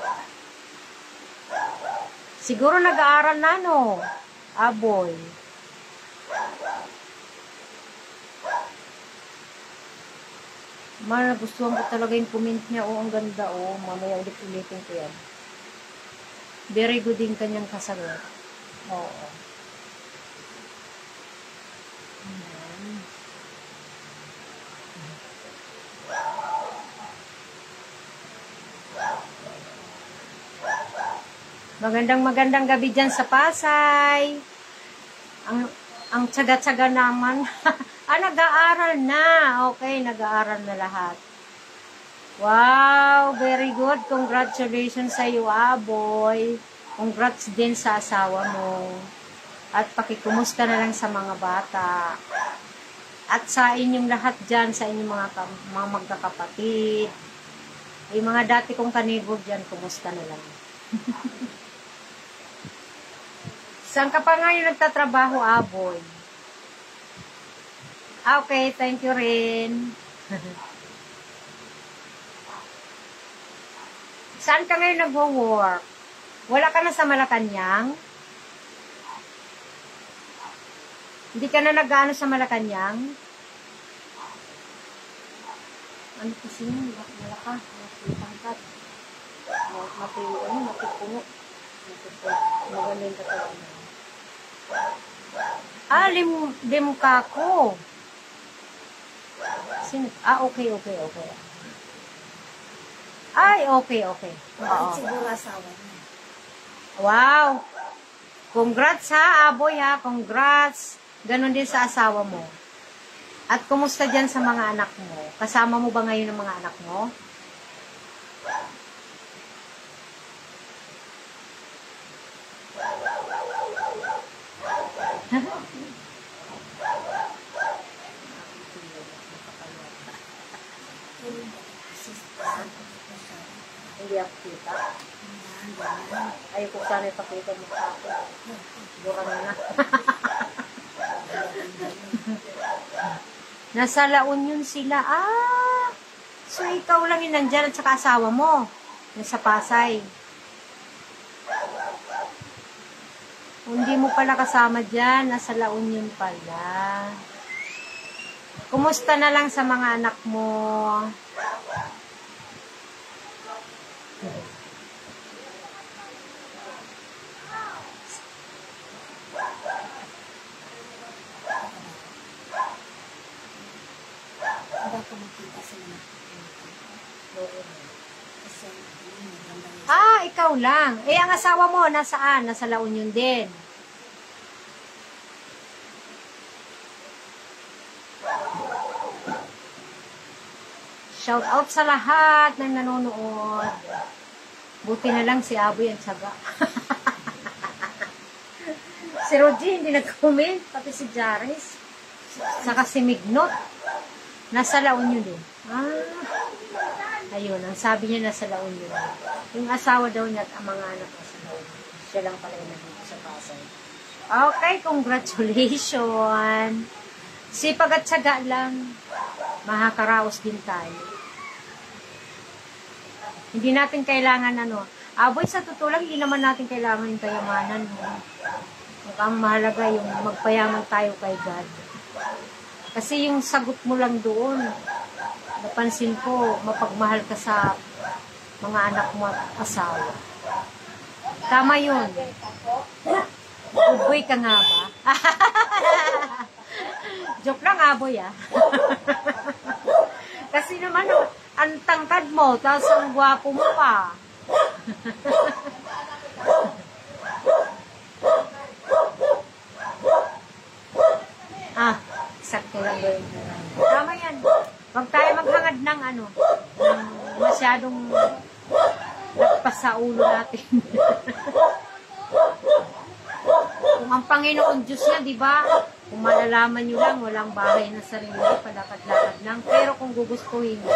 Siguro nag-aaral na, no? Aboy. Nagustuhan ko talaga yung comment niya. Ang ganda, Mamaya ulit-ulitin ko yan. Very good din kanyang kasagot. Oo. Magandang gabi dyan sa Pasay. Ang tsaga-tsaga naman. Nag-aaral na. Okay, nag-aaral na lahat. Wow, very good. Congratulations sa iyo, boy. Congrats din sa asawa mo. At pakikumusta na lang sa mga bata. At sa inyong lahat dyan, sa inyong mga magkakapatid. Yung mga dati kong kanibog dyan, kumusta na lang. Saan ka pa ngayon nagtatrabaho, boy? Okay, thank you rin. Saan ka ngayon nag-work? Wala ka na sa Malacanang? Hindi ka na nag-ano sa Malacanang? Ano kasi yun? Malaka. Matipangkat. Matipuno. Maganda yung katawan mo. Limkako. Okay. Ay, okay. Oo. Siguro asawa niya. Wow. Congrats aboy Congrats. Ganon din sa asawa mo. At kumusta dyan sa mga anak mo? Kasama mo ba ngayon ang mga anak mo? Hindi ako kita. Ayaw ko sana ipakita mo sa ako. Burang na. Nasa La Union sila. So ikaw lang yung nandyan at saka asawa mo. Nasa Pasay. Hindi mo pala kasama dyan. Nasa La Union pala. Kumusta na lang sa mga anak mo? Hindi ako makita sa mga. Ikaw lang. Ang asawa mo, nasaan? Nasa La Union din. Shout out sa lahat ng nanonood. Buti na lang si Aboy ang tsaga. Si Rogie hindi nag-comment, pati si Jaris. Saka si Mignot. Nasa La Union din. Ayun, ang sabi niya nasa La Union. Yung asawa daw niya at ang mga anak nasa La Union. Siya lang pala yung nandito sa Pasay. Okay, congratulations. Sipag at tsaga lang. Makakaraos din tayo. Hindi natin kailangan Aboy, sa totoo lang, hindi naman natin kailangan yung kayamanan. Ang mahalaga yung magpayaman tayo kay God. Kasi yung sagot mo lang doon, napansin ko, mapagmahal ka sa mga anak mo at asawa. Tama yun. Uboy ka nga ba? Joke lang, Aboy, Kasi naman, ang tangkad mo, tapos ang gwapo mo pa. Sakto lang doon. Tama yan. Huwag tayo maghangad ng masyadong nagpas sa ulo natin. Kung ang Panginoon Diyos niya, di ba? Kung malalaman nyo lang, walang bahay na sarili, palakad-lakad lang. Pero kung gugustuhin nyo,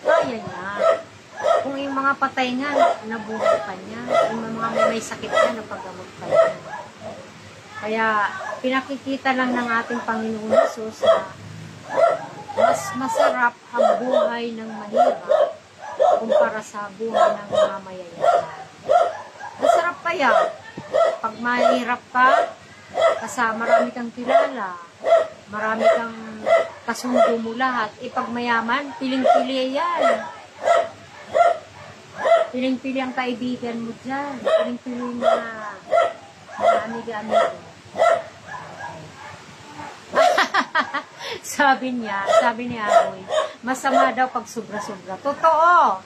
kaya niya. Kung yung mga patay nga, nabuhay pa niya. Yung mga may sakit na, napagamot pa niya. Kaya, pinakikita lang ng ating Panginoon Jesus na mas masarap ang buhay ng mahirap kumpara sa buhay ng mga mayayaman. Masarap kaya, pag mahirap ka, marami kang kilala, marami kang kasundo mo lahat, pag mayaman, piling-pili yan. Piling-pili ang kaibigan mo dyan. Piling-pili na amiga-amiga. Sabi ni Aboy, masama daw pag sobra-sobra. Totoo!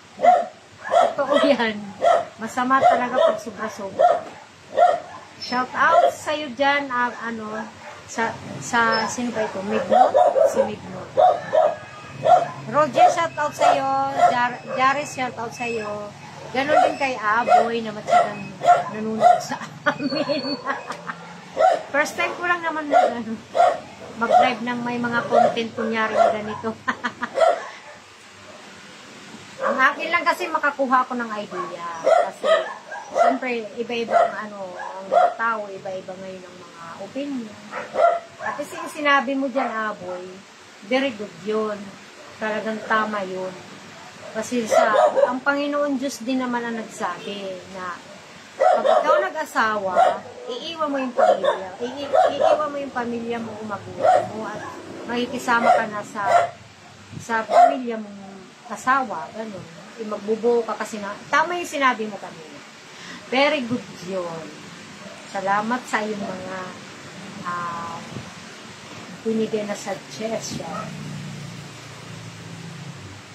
Totoo yan. Masama talaga pag sobra-sobra. Shout out sa'yo dyan, sino ba ito? Mignot? Si Mignot. Roger, shout out sa'yo. Jaris, shout out sa'yo. Ganon din kay Aboy na matyagang nanonood sa amin. First time ko lang naman mag-live ng may mga content kunyari na ganito. Ang akin lang kasi makakuha ko ng idea. Kasi, siyempre, iba-iba ang mga tao, iba-iba ngayon ang mga opinion. At kasi yung sinabi mo dyan, Aboy, very good yun. Talagang tama yun. Kasi ang Panginoon Diyos din naman ang nagsabi na pag ikaw nag-asawa, iiwan mo yung pamilya. Iiwan mo yung pamilya mo, magulang mo, at makikisama ka na sa pamilya mong asawa. Ganun. Magbubuo ka kasi tama yung sinabi mo kanina. Very good yun. Salamat sa iyong mga binigay na suggestion.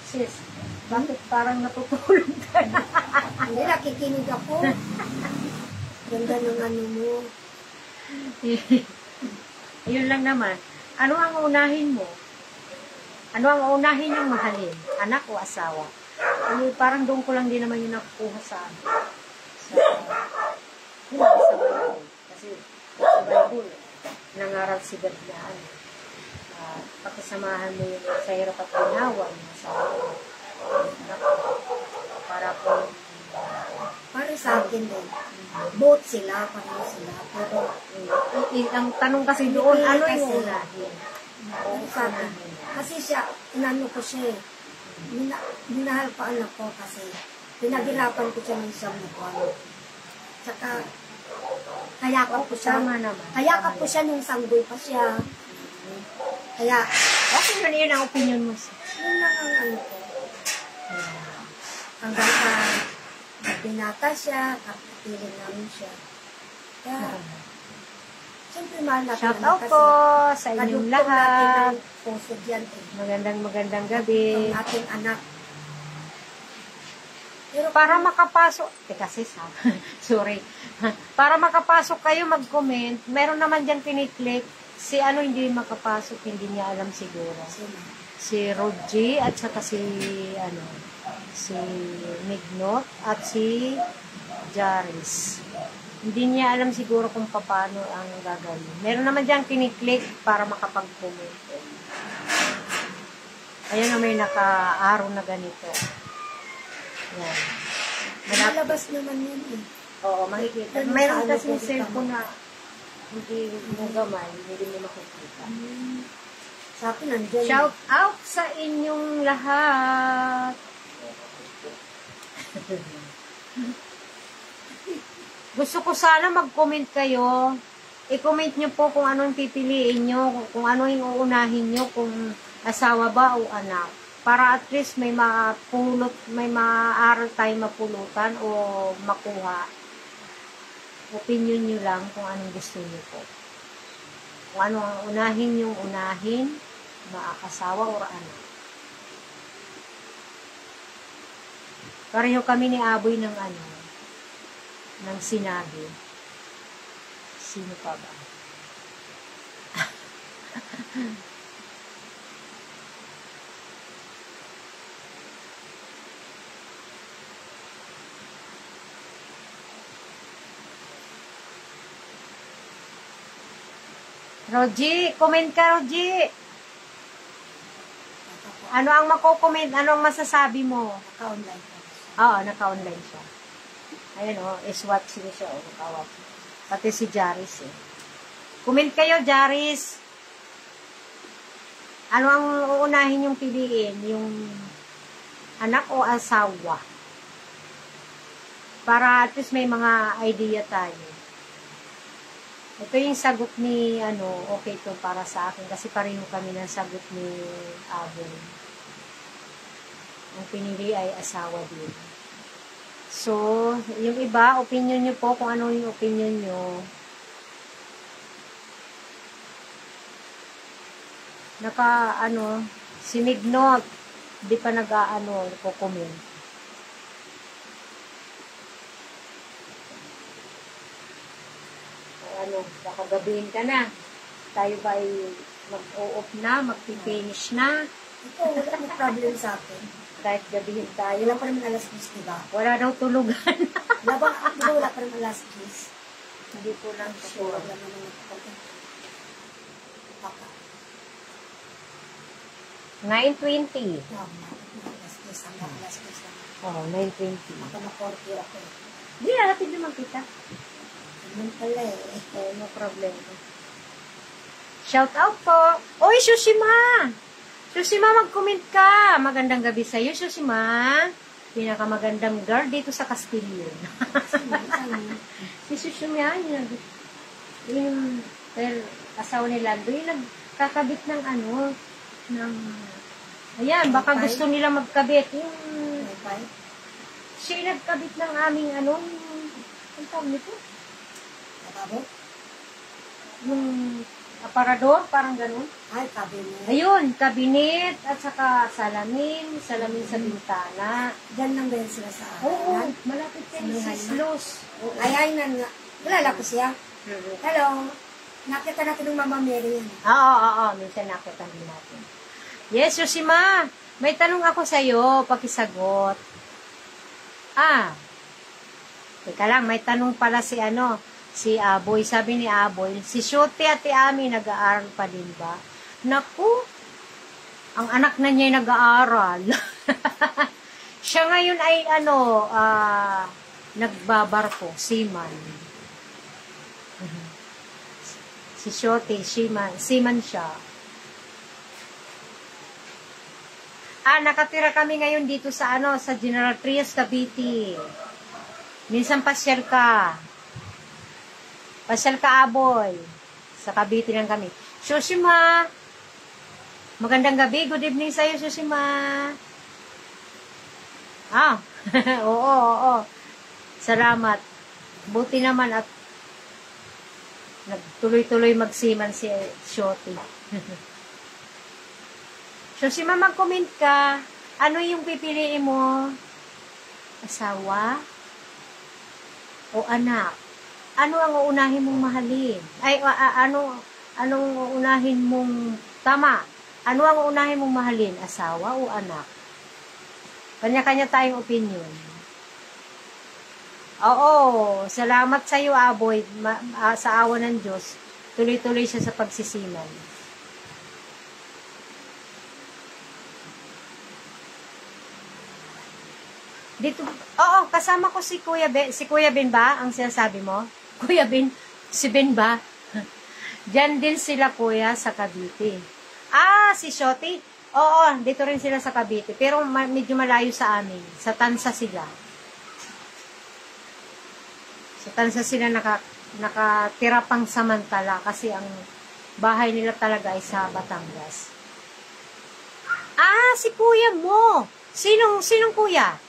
Sis, bakit parang natutulog ka na? Hindi, nakikinig ako. Ganda ng mo. Yun lang naman. Ano ang unahin mo? Ano ang unahin yung mahalin? Anak o asawa? Parang doon ko lang din naman yung nakukuha sa Bible. Kasi sa Bible, nangaral si God na pakisamahan mo yung sa hirap at ginawa sa para po para sa akin din. Both sila, pareho sila. Pero ang tanong kasi doon, ano yung unahin? sa akin. Kasi siya, inano ko siya eh. Minahal ko anak ko kasi pinaghirapan ko siya ng isang buwan. Tsaka, kayakap ko siya. Kayakap ko siya nung sanggol pa siya. Kaya, okay yun ang opinion mo. Yun lang ang ano ko. Hanggang sa binata siya, kapatirin namin siya. Kaya, siyempre mahal natin. Shout out po sa inyong lahat. Puso dyan eh. Magandang gabi. Ang ating anak. Pero para makapasok, kasi sorry. Para makapasok kayo mag-comment, meron naman dyan piniklik. Si hindi makapasok, hindi niya alam siguro. Si Roji at saka si Mignot at si Jaris. Hindi niya alam siguro kung paano ang gagawin. Meron naman diyang kiniklik para makapag-comment. Ayan na may naka-araw na ganito. Yan. Malabas naman yun eh. Oo, makikita. Mayroon kasi yung cellphone na hindi mo gamay, hindi mo makikita. Sa akin nandiyan. Shout out sa inyong lahat. Gusto ko sana mag-comment kayo. I-comment nyo po kung anong pipiliin nyo, kung ano yung uunahin nyo, kung asawa ba o anak. Para at least may maaral tayo mapulutan o makuha. Opinion nyo lang kung anong gusto nyo po. Kung ano ang unahin yung unahin, asawa o anak. Pareho kami ni Aboy ng sinabi. Sino pa ba? Roji, comment ka, Roji. Ano ang mako-comment? Ano ang masasabi mo? Naka-online pa. Oo, naka-online siya. Ayan is-watching siya. Nakawatch. Pati si Jaris Comment kayo, Jaris. Ano ang uunahin yung piliin? Yung anak o asawa? Para at least may mga idea tayo. Ito yung sagot ni, okay to para sa akin. Kasi pareho kami ng sagot ni Abon. Ang pinili ay asawa din. So, yung iba, opinion nyo po kung ano yung opinion nyo. Si Mignot, di pa nag-comment. Baka gabihin ka na. Tayo ba ay mag-o-off na, mag-finish na. Ito, wala mo problem sa akin. Kahit gabihin tayo. Wala pa naman alas 10, diba? Wala daw tulugan. Wala pa naman alas 10. Hindi po lang Sure. sure. Wala naman nagpapagod. Baka. 9:20. Alas 10 hanggang alas 10 lang. Oo, 9:20. Baka na-40 ako. Hindi, hatid naman kita. Ganun pala No problema. Shout out po. Oy, Shushima! Shushima, mag-comment ka. Magandang gabi sa'yo, Shushima. Pinakamagandang girl dito sa Castillo. Si Shushima, yung asawa ni Lando, yung nagkakabit ng ayan, baka gusto nila magkabit. Siya yung nagkabit ng aming ang tawag nito? Yung aparador, parang ganun. Ay, kabinet. Ayun, kabinet at saka salamin sa bintana. Diyan lang ba yun sila sa Oo, malapit kayo sa Slos. Ay, kilala ko siya. Hello. Nakita natin ng Mama Mary yan. Oo. Minsan nakita din natin. Yes, Yoshima. May tanong ako sa'yo. Pakisagot. Teka lang, may tanong pala si Aboy. Sabi ni Aboy, si Shote at Ami nag-aaral pa din ba? Naku, ang anak na niya ay nag-aaral. Siya ngayon ay nagbabarko, seaman. Si Shote, seaman siya. Nakatira kami ngayon dito sa General Trias, Cavite. Minsan pasyal ka. Pasyal ka, Aboy. Sa Cavite lang kami. Shushima. Magandang gabi. Good evening sa'yo, Shushima. Oo. Salamat. Buti naman at nagtuloy-tuloy magsiman si Shoti. Shushima, mag-comment ka. Ano yung pipiliin mo? Asawa? O anak? Ano ang uunahin mong mahalin? Anong uunahin mong tama? Ano ang unahin mong mahalin? Asawa o anak? Kanya-kanya tayong opinion. Oo, salamat sa iyo, Aboy. Sa awa ng Diyos, tuloy-tuloy siya sa pagsisiman. Dito, oo, kasama ko si Kuya Ben. Si Kuya Ben ba ang sinasabi mo? Kuya Ben, si Ben ba? Diyan din sila, Kuya, sa Cavite. Ah, si Shoti? Oo, dito rin sila sa Cavite. Pero medyo malayo sa amin. Sa Tansa sila. Sa Tansa sila nakatira pang samantala kasi ang bahay nila talaga ay sa Batangas. Ah, si Kuya mo. Sinong Kuya?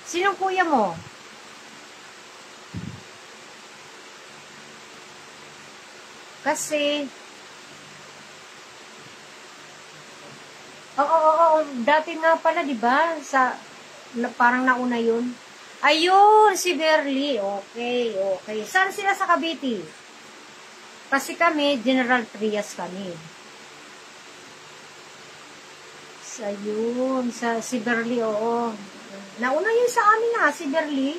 Sinong kuya mo? Kasi, oo, dati nga pala, di ba? Parang nauna yun. Ayun, si Berly. Okay. Saan sila sa Cavite? Kasi kami, General Trias kami. Si Berly, oo. Nauna yun sa amin si Berly.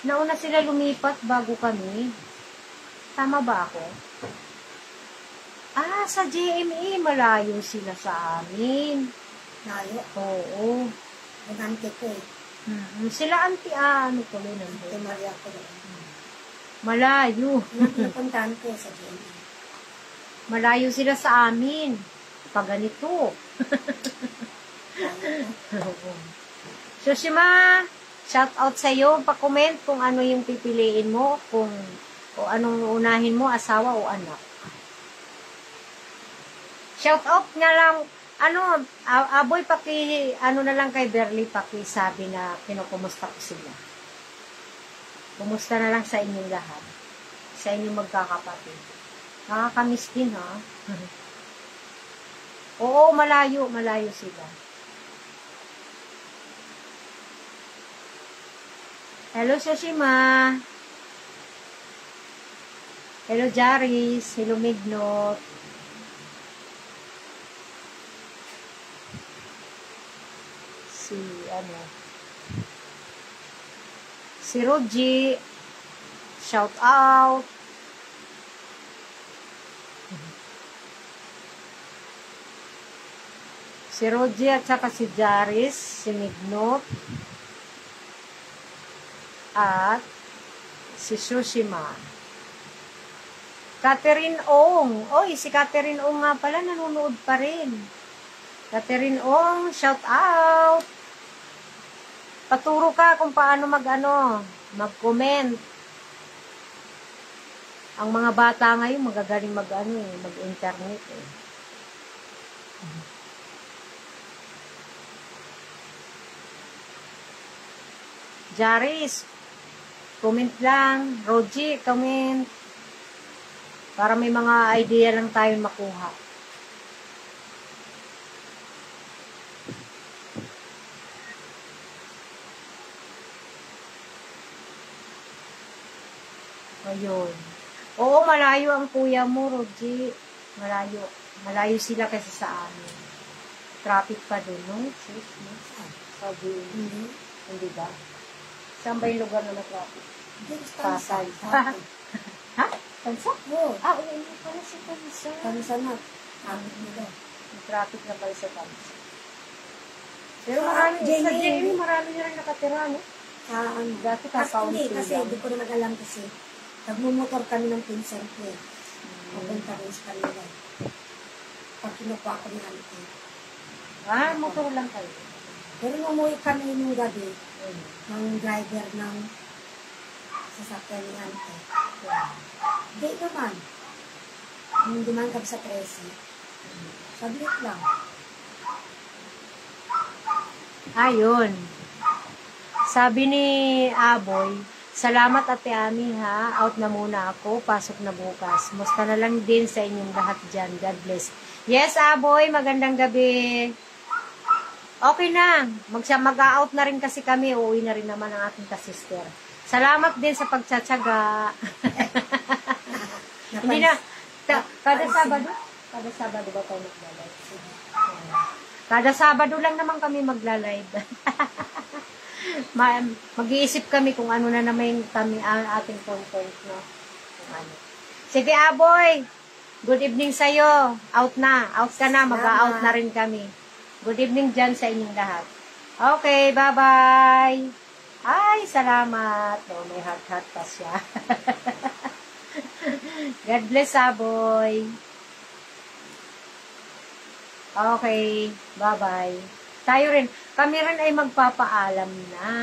Nauna sila lumipat bago kami. Tama ba ako? Ah, sa JME, malayo sila sa amin. Layo. Oo. Ang auntie ko eh. Sila auntie, ano ko rin. Ate Maria ko rin. Malayo. Yung pinupuntahan ko sa GMA. Malayo sila sa amin. Pag ganito. Sushima, shout out sa iyo. Pa-comment kung ano yung pipiliin mo, o anong unahin mo, asawa o anak. Shout out nga lang, Aboy, na lang kay Berly, sabi na kinukumusta ko sila. Kumusta na lang sa inyong lahat. Sa inyong magkakapatid. Nakakamiss din, ha? Oo, malayo sila. Hello, Sushima. Hello, Jaris. Hello, Mignot. Si Roji. Shout out. Si Roji at saka si Jaris, si Mignot, at si Sushima. Catherine Ong. Oy, si Catherine Ong nga pala, nanonood pa rin. Catherine Ong, shout out. Paturo ka kung paano mag-comment. Ang mga bata ngayon, magagaling mag-internet eh. Jaris, comment lang. Roji, comment. Para may mga idea lang tayo makuha. Ayun. Oo, malayo ang kuya mo, Roji. Malayo. Malayo sila kasi sa amin. Traffic pa doon, no? Sabi, hindi ba? Saan ba yung lugar na traffic? Pasay. Ha? Tansa? Oo. Uy, pala sa Tansa. Tansa na. Amin nila. May traffic na pala sa Tansa. Pero marami na rin nakatira, no? Dati Hindi, kasi hindi ko naman alam kasi nagmumotor kami ng pinsan ko eh. Papunta rin sa kanila. Pag kinukuha ko ng auntie. Motor lang kayo. Pero umuwi kami nung gabi ng driver ng sasakyan ni auntie. Hindi naman. Nung dumaan kami sa 13, sablit lang. Ayun. Sabi ni Aboy, salamat Ate Ami ha. Out na muna ako. Pasok na bukas. Musta na lang din sa inyong lahat dyan. God bless. Yes, Aboy. Magandang gabi. Okay na. Mag-out na rin kasi kami. Uuwi na rin naman ang ating kasister. Salamat din sa pagtsatsaga. Hindi na, kada Sabado ba tayo magla-live? Kada Sabado lang naman kami magla-live. Mag-iisip kami kung ano na naman kami ang ating content, no? Kung ano. Sige, Aboy! Good evening sa'yo. Out na. Out ka na. Mag-out na rin kami. Good evening dyan sa inyong lahat. Okay, bye-bye! Ay, salamat. Oh, may heart-heart pa siya. God bless, Aboy. Okay, bye-bye. Kami rin ay magpapaalam na.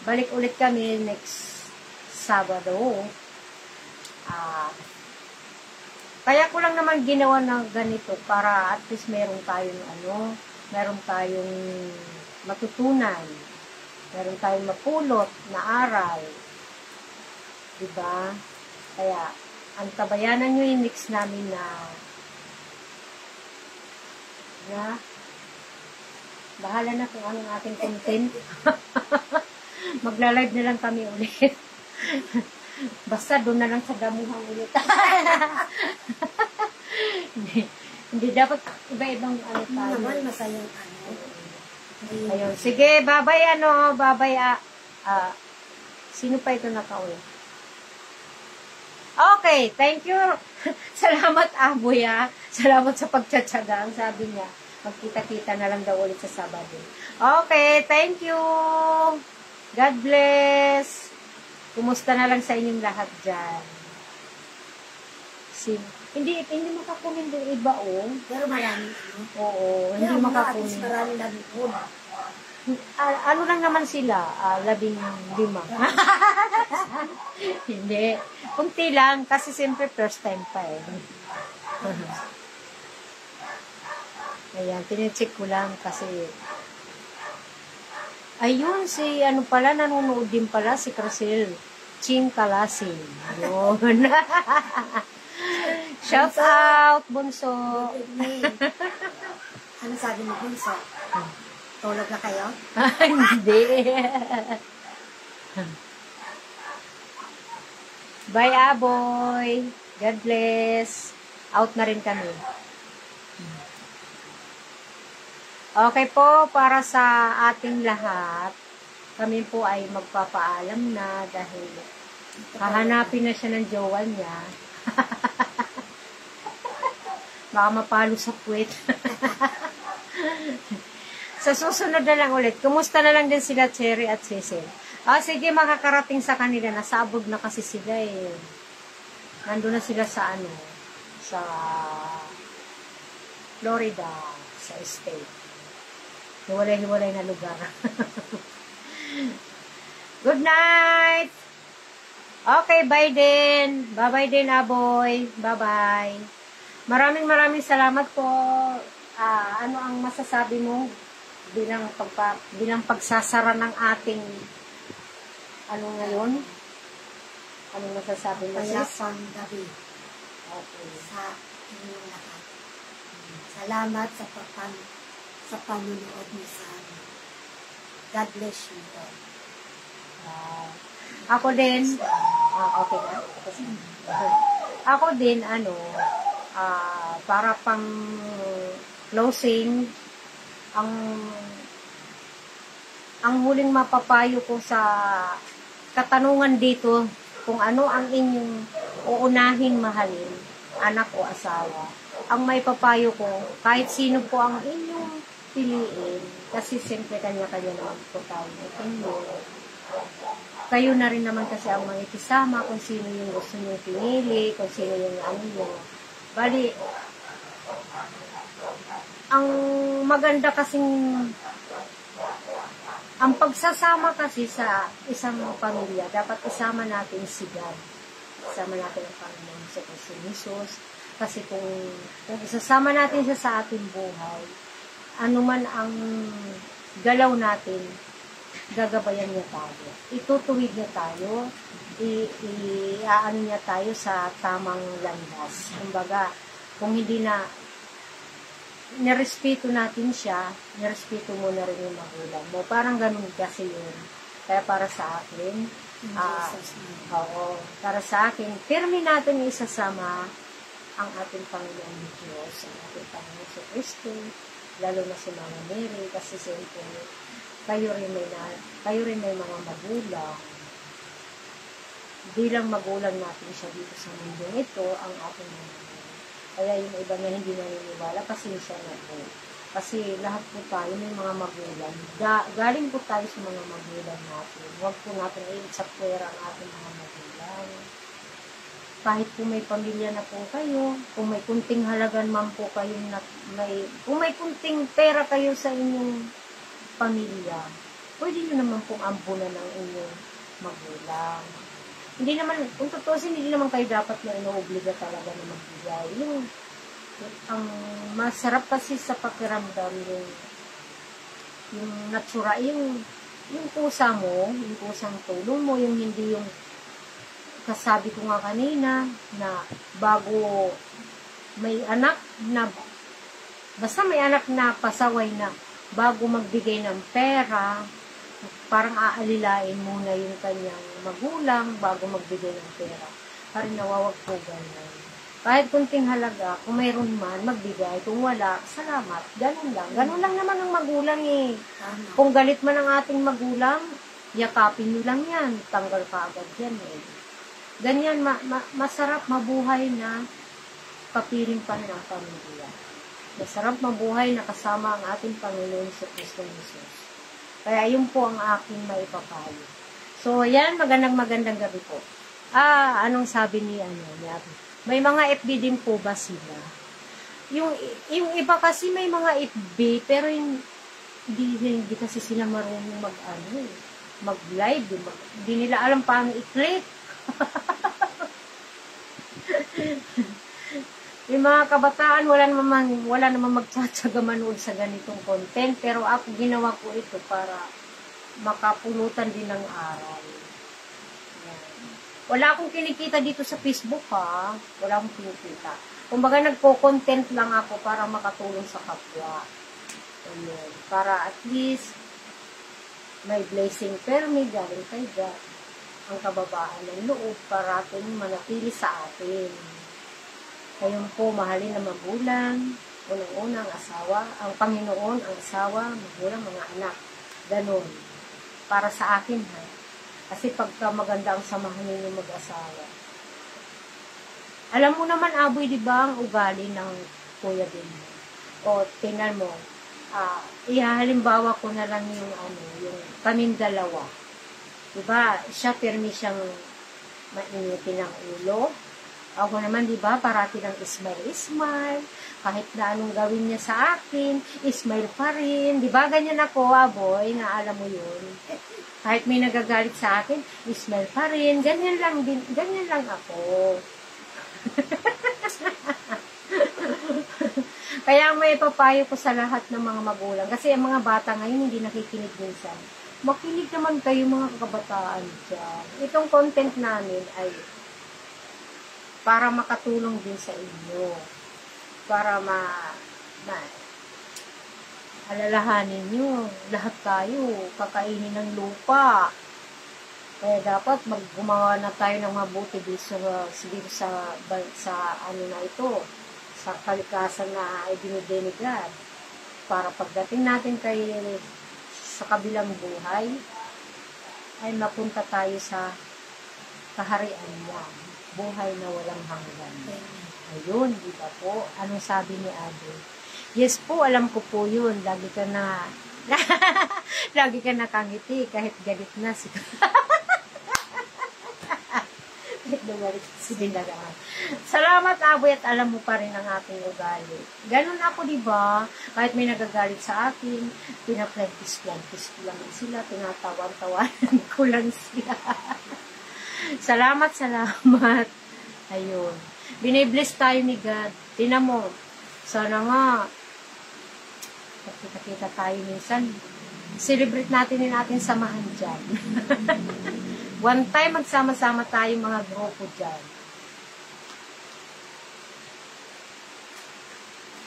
Balik ulit kami next Sabado. Kaya ko lang naman ginawa ng ganito para at least meron tayong matutunan. Meron tayong mapulot na aral. Diba? Kaya, ang tabayanan nyo yung mix namin na bahala na kung anong ating content. Magla-live na lang kami ulit. Basta doon na lang sa damuhan ulit. hindi dapat iba-ibang ano tayo. Naman masayang Ayun. Sige, bye-bye bye-bye. Sino pa ito nakauli? Okay, thank you. Salamat, Aboy, Salamat sa pagtsatsaga. Ang sabi niya, magkita-kita na lang daw ulit sa Sabado. Okay, thank you. God bless. Kumusta na lang sa inyong lahat dyan? Hindi makakumin din iba, Pero marami. Oo, hindi makakumin. Marami nag-food. Ano lang naman sila? 15. Hindi. Kunti lang, kasi siyempre first time pa Ayan, tinicheck ko lang kasi ayun, si ano pala, nanonood din pala si Crisel Ching Kalasin. Yun. Shout out, Bunso. Ano sabi mo, Bunso? Tulog na kayo? Hindi. Bye, Aboy. God bless. Out na rin kami. Okay po, para sa ating lahat, kami po ay magpapaalam na dahil hahanapin na siya ng jowa niya. Baka mapalo sa puwet. Sa susunod na lang ulit, kumusta na lang din sila Cherry at Cecil? Sige, makakarating sa kanila. Nasa abroad na kasi sila Nandun na sila sa sa Florida, sa state. Hiwalay-hiwalay na lugar. Good night! Okay, bye din. Bye-bye din, Aboy. Bye-bye. Maraming salamat po. Ano ang masasabi mo bilang pagsasara ng ating ngayon? Anong masasabi mo? Payapang gabi. Okay. Sa inyong lahat. Salamat sa panunood niyo sa amin. God bless you all. Ako din, okay na? Ako din, para pang closing, ang huling mapapayo ko sa katanungan dito, kung ano ang inyong uunahin mahalin, anak o asawa. Ang may papayo ko, kahit sino po ang inyong piliin, kasi siyempre kanya-kanya naman po tayo opinion. Kayo na rin naman kasi ang makikisama kung sino yung gusto nyo pinili, kung sino yung nyo. Bali, ang maganda kasing, ang pagsasama kasi sa isang pamilya, dapat isama natin si God. Isama natin ang Panginoon sa Jesus. Kasi kung isasama natin siya sa ating buhay, anuman ang galaw natin, gagabayan niya tayo. Itutuwid niya tayo, iaano niya tayo sa tamang landas. Kumbaga, kung hindi na nirespeto natin siya, nirespeto mo na rin yung magulang mo. Parang ganun kasi yun. Kaya para sa akin, In Ah, Jesus' name. oo, para sa akin, pirmi natin isasama ang ating Panginoon Diyos, ang ating Panginoon sa Kristo, lalo na si Mama Mary, kasi siyempre, kayo rin may mga magulang. Bilang magulang natin siya dito sa mundong ito, ang ating mga magulang. Kaya yung iba na hindi naniniwala, pasensya na po. Kasi lahat po tayo may mga magulang. Galing po tayo sa mga magulang natin. Huwag po natin i-sapwera ang ating mga magulang. Kahit po may pamilya na po kayo, kung may kunting halagan man po kayo, kung may kunting pera kayo sa inyong pamilya, pwede nyo naman pong ambunan ng inyong magulang. Hindi naman, kung tutusin, hindi naman kayo dapat na inuobliga talaga na magbigay. Ang masarap kasi sa pakiramdam yung natural, yung kusa mo, yung kusang tulong mo, yung hindi yung kasabi ko nga kanina na bago may anak na basta may anak na pasaway na bago magbigay ng pera, parang aalilain muna yung kanyang magulang bago magbigay ng pera. Parang nawawag po ganun. Kahit kunting halaga, kung mayroon man, magbigay. Kung wala, salamat. Ganun lang. Ganun lang naman ang magulang eh. Tama. Kung galit man ang ating magulang, yakapin nyo lang yan. Tanggal ka agad yan eh. Ganyan, masarap mabuhay na kapiling pa ng pamilya. Masarap mabuhay na kasama ang ating Panginoon sa Kristo Jesus. Kaya yun po ang aking maipapayo. So, yan, magandang gabi po. Anong sabi ni Abi? May mga FB din po ba sila? Yung iba kasi may mga FB, pero hindi kasi sila marunong mag-live. Hindi nila alam paano i-click. Yung mga kabataan, wala namang magtsatsaga manood sa ganitong content, pero ako ginawa ko ito para makapulutan din ng aral. Yan. Wala akong kinikita dito sa Facebook ha. Wala akong kinikita. Kumbaga nagpo-content lang ako para makatulong sa kapwa. Ayun. Para at least may blessing permi galing kay God. Ang kababaan ng loob para ating manatili sa atin. Kayong po mahalin na magulang, unang-una ang asawa, ang Panginoon, ang asawa, magulang, mga anak. Ganon. Para sa akin ha. Kasi pagka maganda ang samahan ninyo mag-asawa. Alam mo naman, Aboy, di ba, ang ugali ng kuya din mo? O, tingnan mo, ihahalimbawa ko na lang yung kaming dalawa. Diba, siya pirmi siyang mainitin ng ulo. Ako naman, diba, parati lang smile. Kahit na anong gawin niya sa akin, smile pa rin. Diba, ganyan ako, Aboy, na alam mo yun. Kahit may nagagalit sa akin, smile pa rin. Ganyan lang ako. Kaya may papayo ko sa lahat ng mga magulang. Kasi ang mga bata ngayon hindi nakikinig minsan. Makinig naman kayo mga kabataan dyan. Itong content namin ay para makatulong din sa inyo. Para alalahanin nyo. Lahat tayo kakainin ng lupa. Kaya dapat gumawa na tayo ng mabuti dito sa na ito. Sa kalikasan na ibinidenigrad. Para pagdating natin sa kabilang buhay, ay mapunta tayo sa kaharian niya. Buhay na walang hanggan. Ayun, di ba po? Anong sabi ni Ate? Yes po, alam ko po yun. Lagi ka nakangiti kahit galit na si Salamat, Aboy, at alam mo pa rin ang aking ugali. Ganun ako, di ba? Kahit may nagagalit sa akin, pinapractice ko lang sila, tinatawan-tawanan ko lang sila. Salamat. Ayun. Binibless tayo ni God. Tingnan mo. Sana nga, kita tayo minsan. Celebrate natin din ating samahan dyan. One time, magsama-sama tayo mga grupo dyan.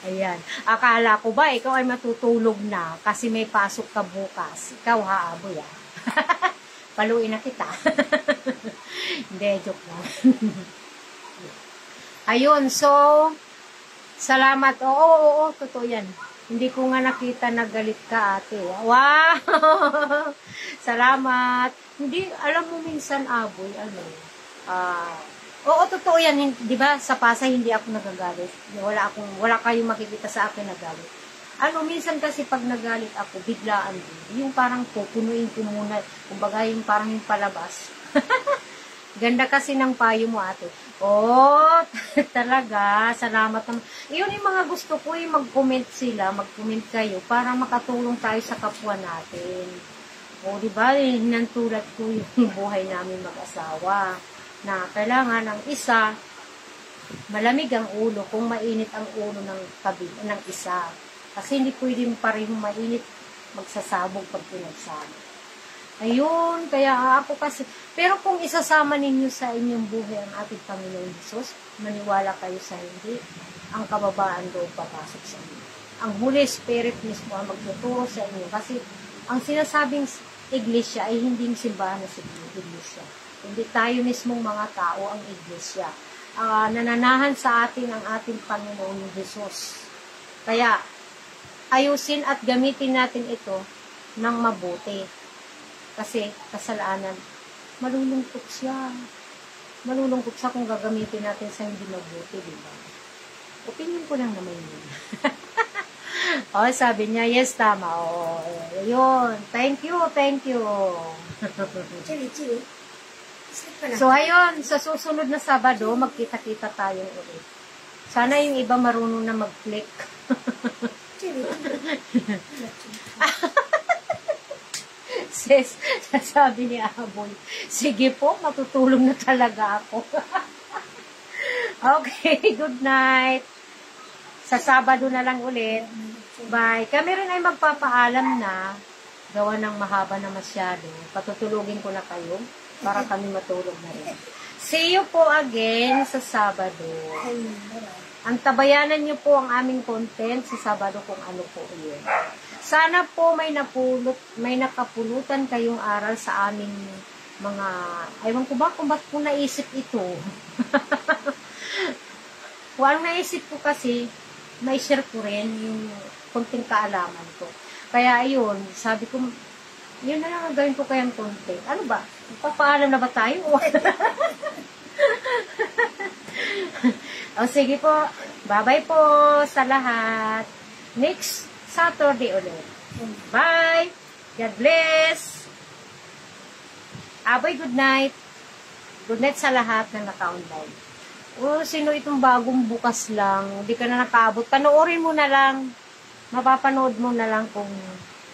Ayan. Akala ko ba, ikaw ay matutulog na kasi may pasok ka bukas. Ikaw ha, Aboy. paluin na kita. Hindi, joke lang. Ayun, so, salamat. Oo, totoo yan. Hindi ko nga nakita na galit ka, ate. Wow! Salamat. Hindi, alam mo minsan, Aboy, oo, totoo yan. Di ba, sa Pasay, hindi ako nagagalit. Wala kayong makikita sa akin na galit. Minsan kasi pag nagalit ako, biglaan din. Yung parang pupunuin ko muna. Kumbaga, yung parang yung palabas. Ganda kasi ng payo mo, ate. Oh, talaga. Salamat naman. Yun yung mga gusto ko, yung mag-comment sila, mag-comment kayo, para makatulong tayo sa kapwa natin. O, di ba, hinantulad ko yung buhay namin mag-asawa, na kailangan ng isa, malamig ang ulo, kung mainit ang ulo ng isa. Kasi hindi pwedeng parehong mainit magsasabog pag pinagsama. Ayun, kaya ako kasi, pero kung isasama ninyo sa inyong buhay ang ating Panginoon Jesus, maniwala kayo sa hindi, ang kababaan doon papasok sa inyo. Ang Holy Spirit mismo ang magtuturo sa inyo, kasi ang sinasabing iglesia ay hindi simbahan na iglesia. Hindi tayo mismong mga tao ang iglesia. Nananahan sa atin ang ating Panginoon Jesus. Kaya, ayusin at gamitin natin ito ng mabuti. Kasi kasalanan, malulungkot siya. Malulungkot siya kung gagamitin natin sa hindi mabuti, di ba? Opinion ko lang naman yun. Sabi niya, yes, tama. Yun. Thank you. Chili. So, ayun, sa susunod na Sabado, magkita-kita tayo ulit. Sana yung iba marunong na mag-click. Chili. Sis, sabi ni Aboy, sige po, matutulong na talaga ako. Okay, good night. Sa Sabado na lang ulit. Bye. Kami rin ay magpapaalam na, gawa ng mahaba na masyado. Patutulugin ko na kayo para kami matulog na rin. See you po again sa Sabado. Ang tabayanan niyo po ang aming content sa Sabado kung ano po yun. Sana po may nakapulutan kayong aral sa aming mga, ewan ko ba kung ba't po naisip ito. Kung ang naisip ko kasi, na-share ko rin yung konting kaalaman ko. Kaya ayun, sabi ko, yun na lang ang gawin ko kayang content. Ano ba? Papaalam na ba tayo? O sige po, bye-bye po sa lahat. Next Saturday ulit. Bye! God bless! Aboy, good night! Good night sa lahat na naka-online. Sino itong bagong bukas lang? Hindi ka na nakaabot. Panoorin mo na lang. Mapapanood mo na lang kung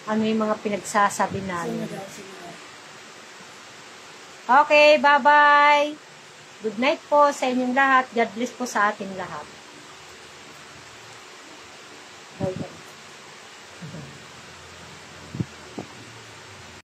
ano yung mga pinagsasabi namin. Okay, bye-bye! Good night po sa inyong lahat. God bless po sa ating lahat. Bye-bye.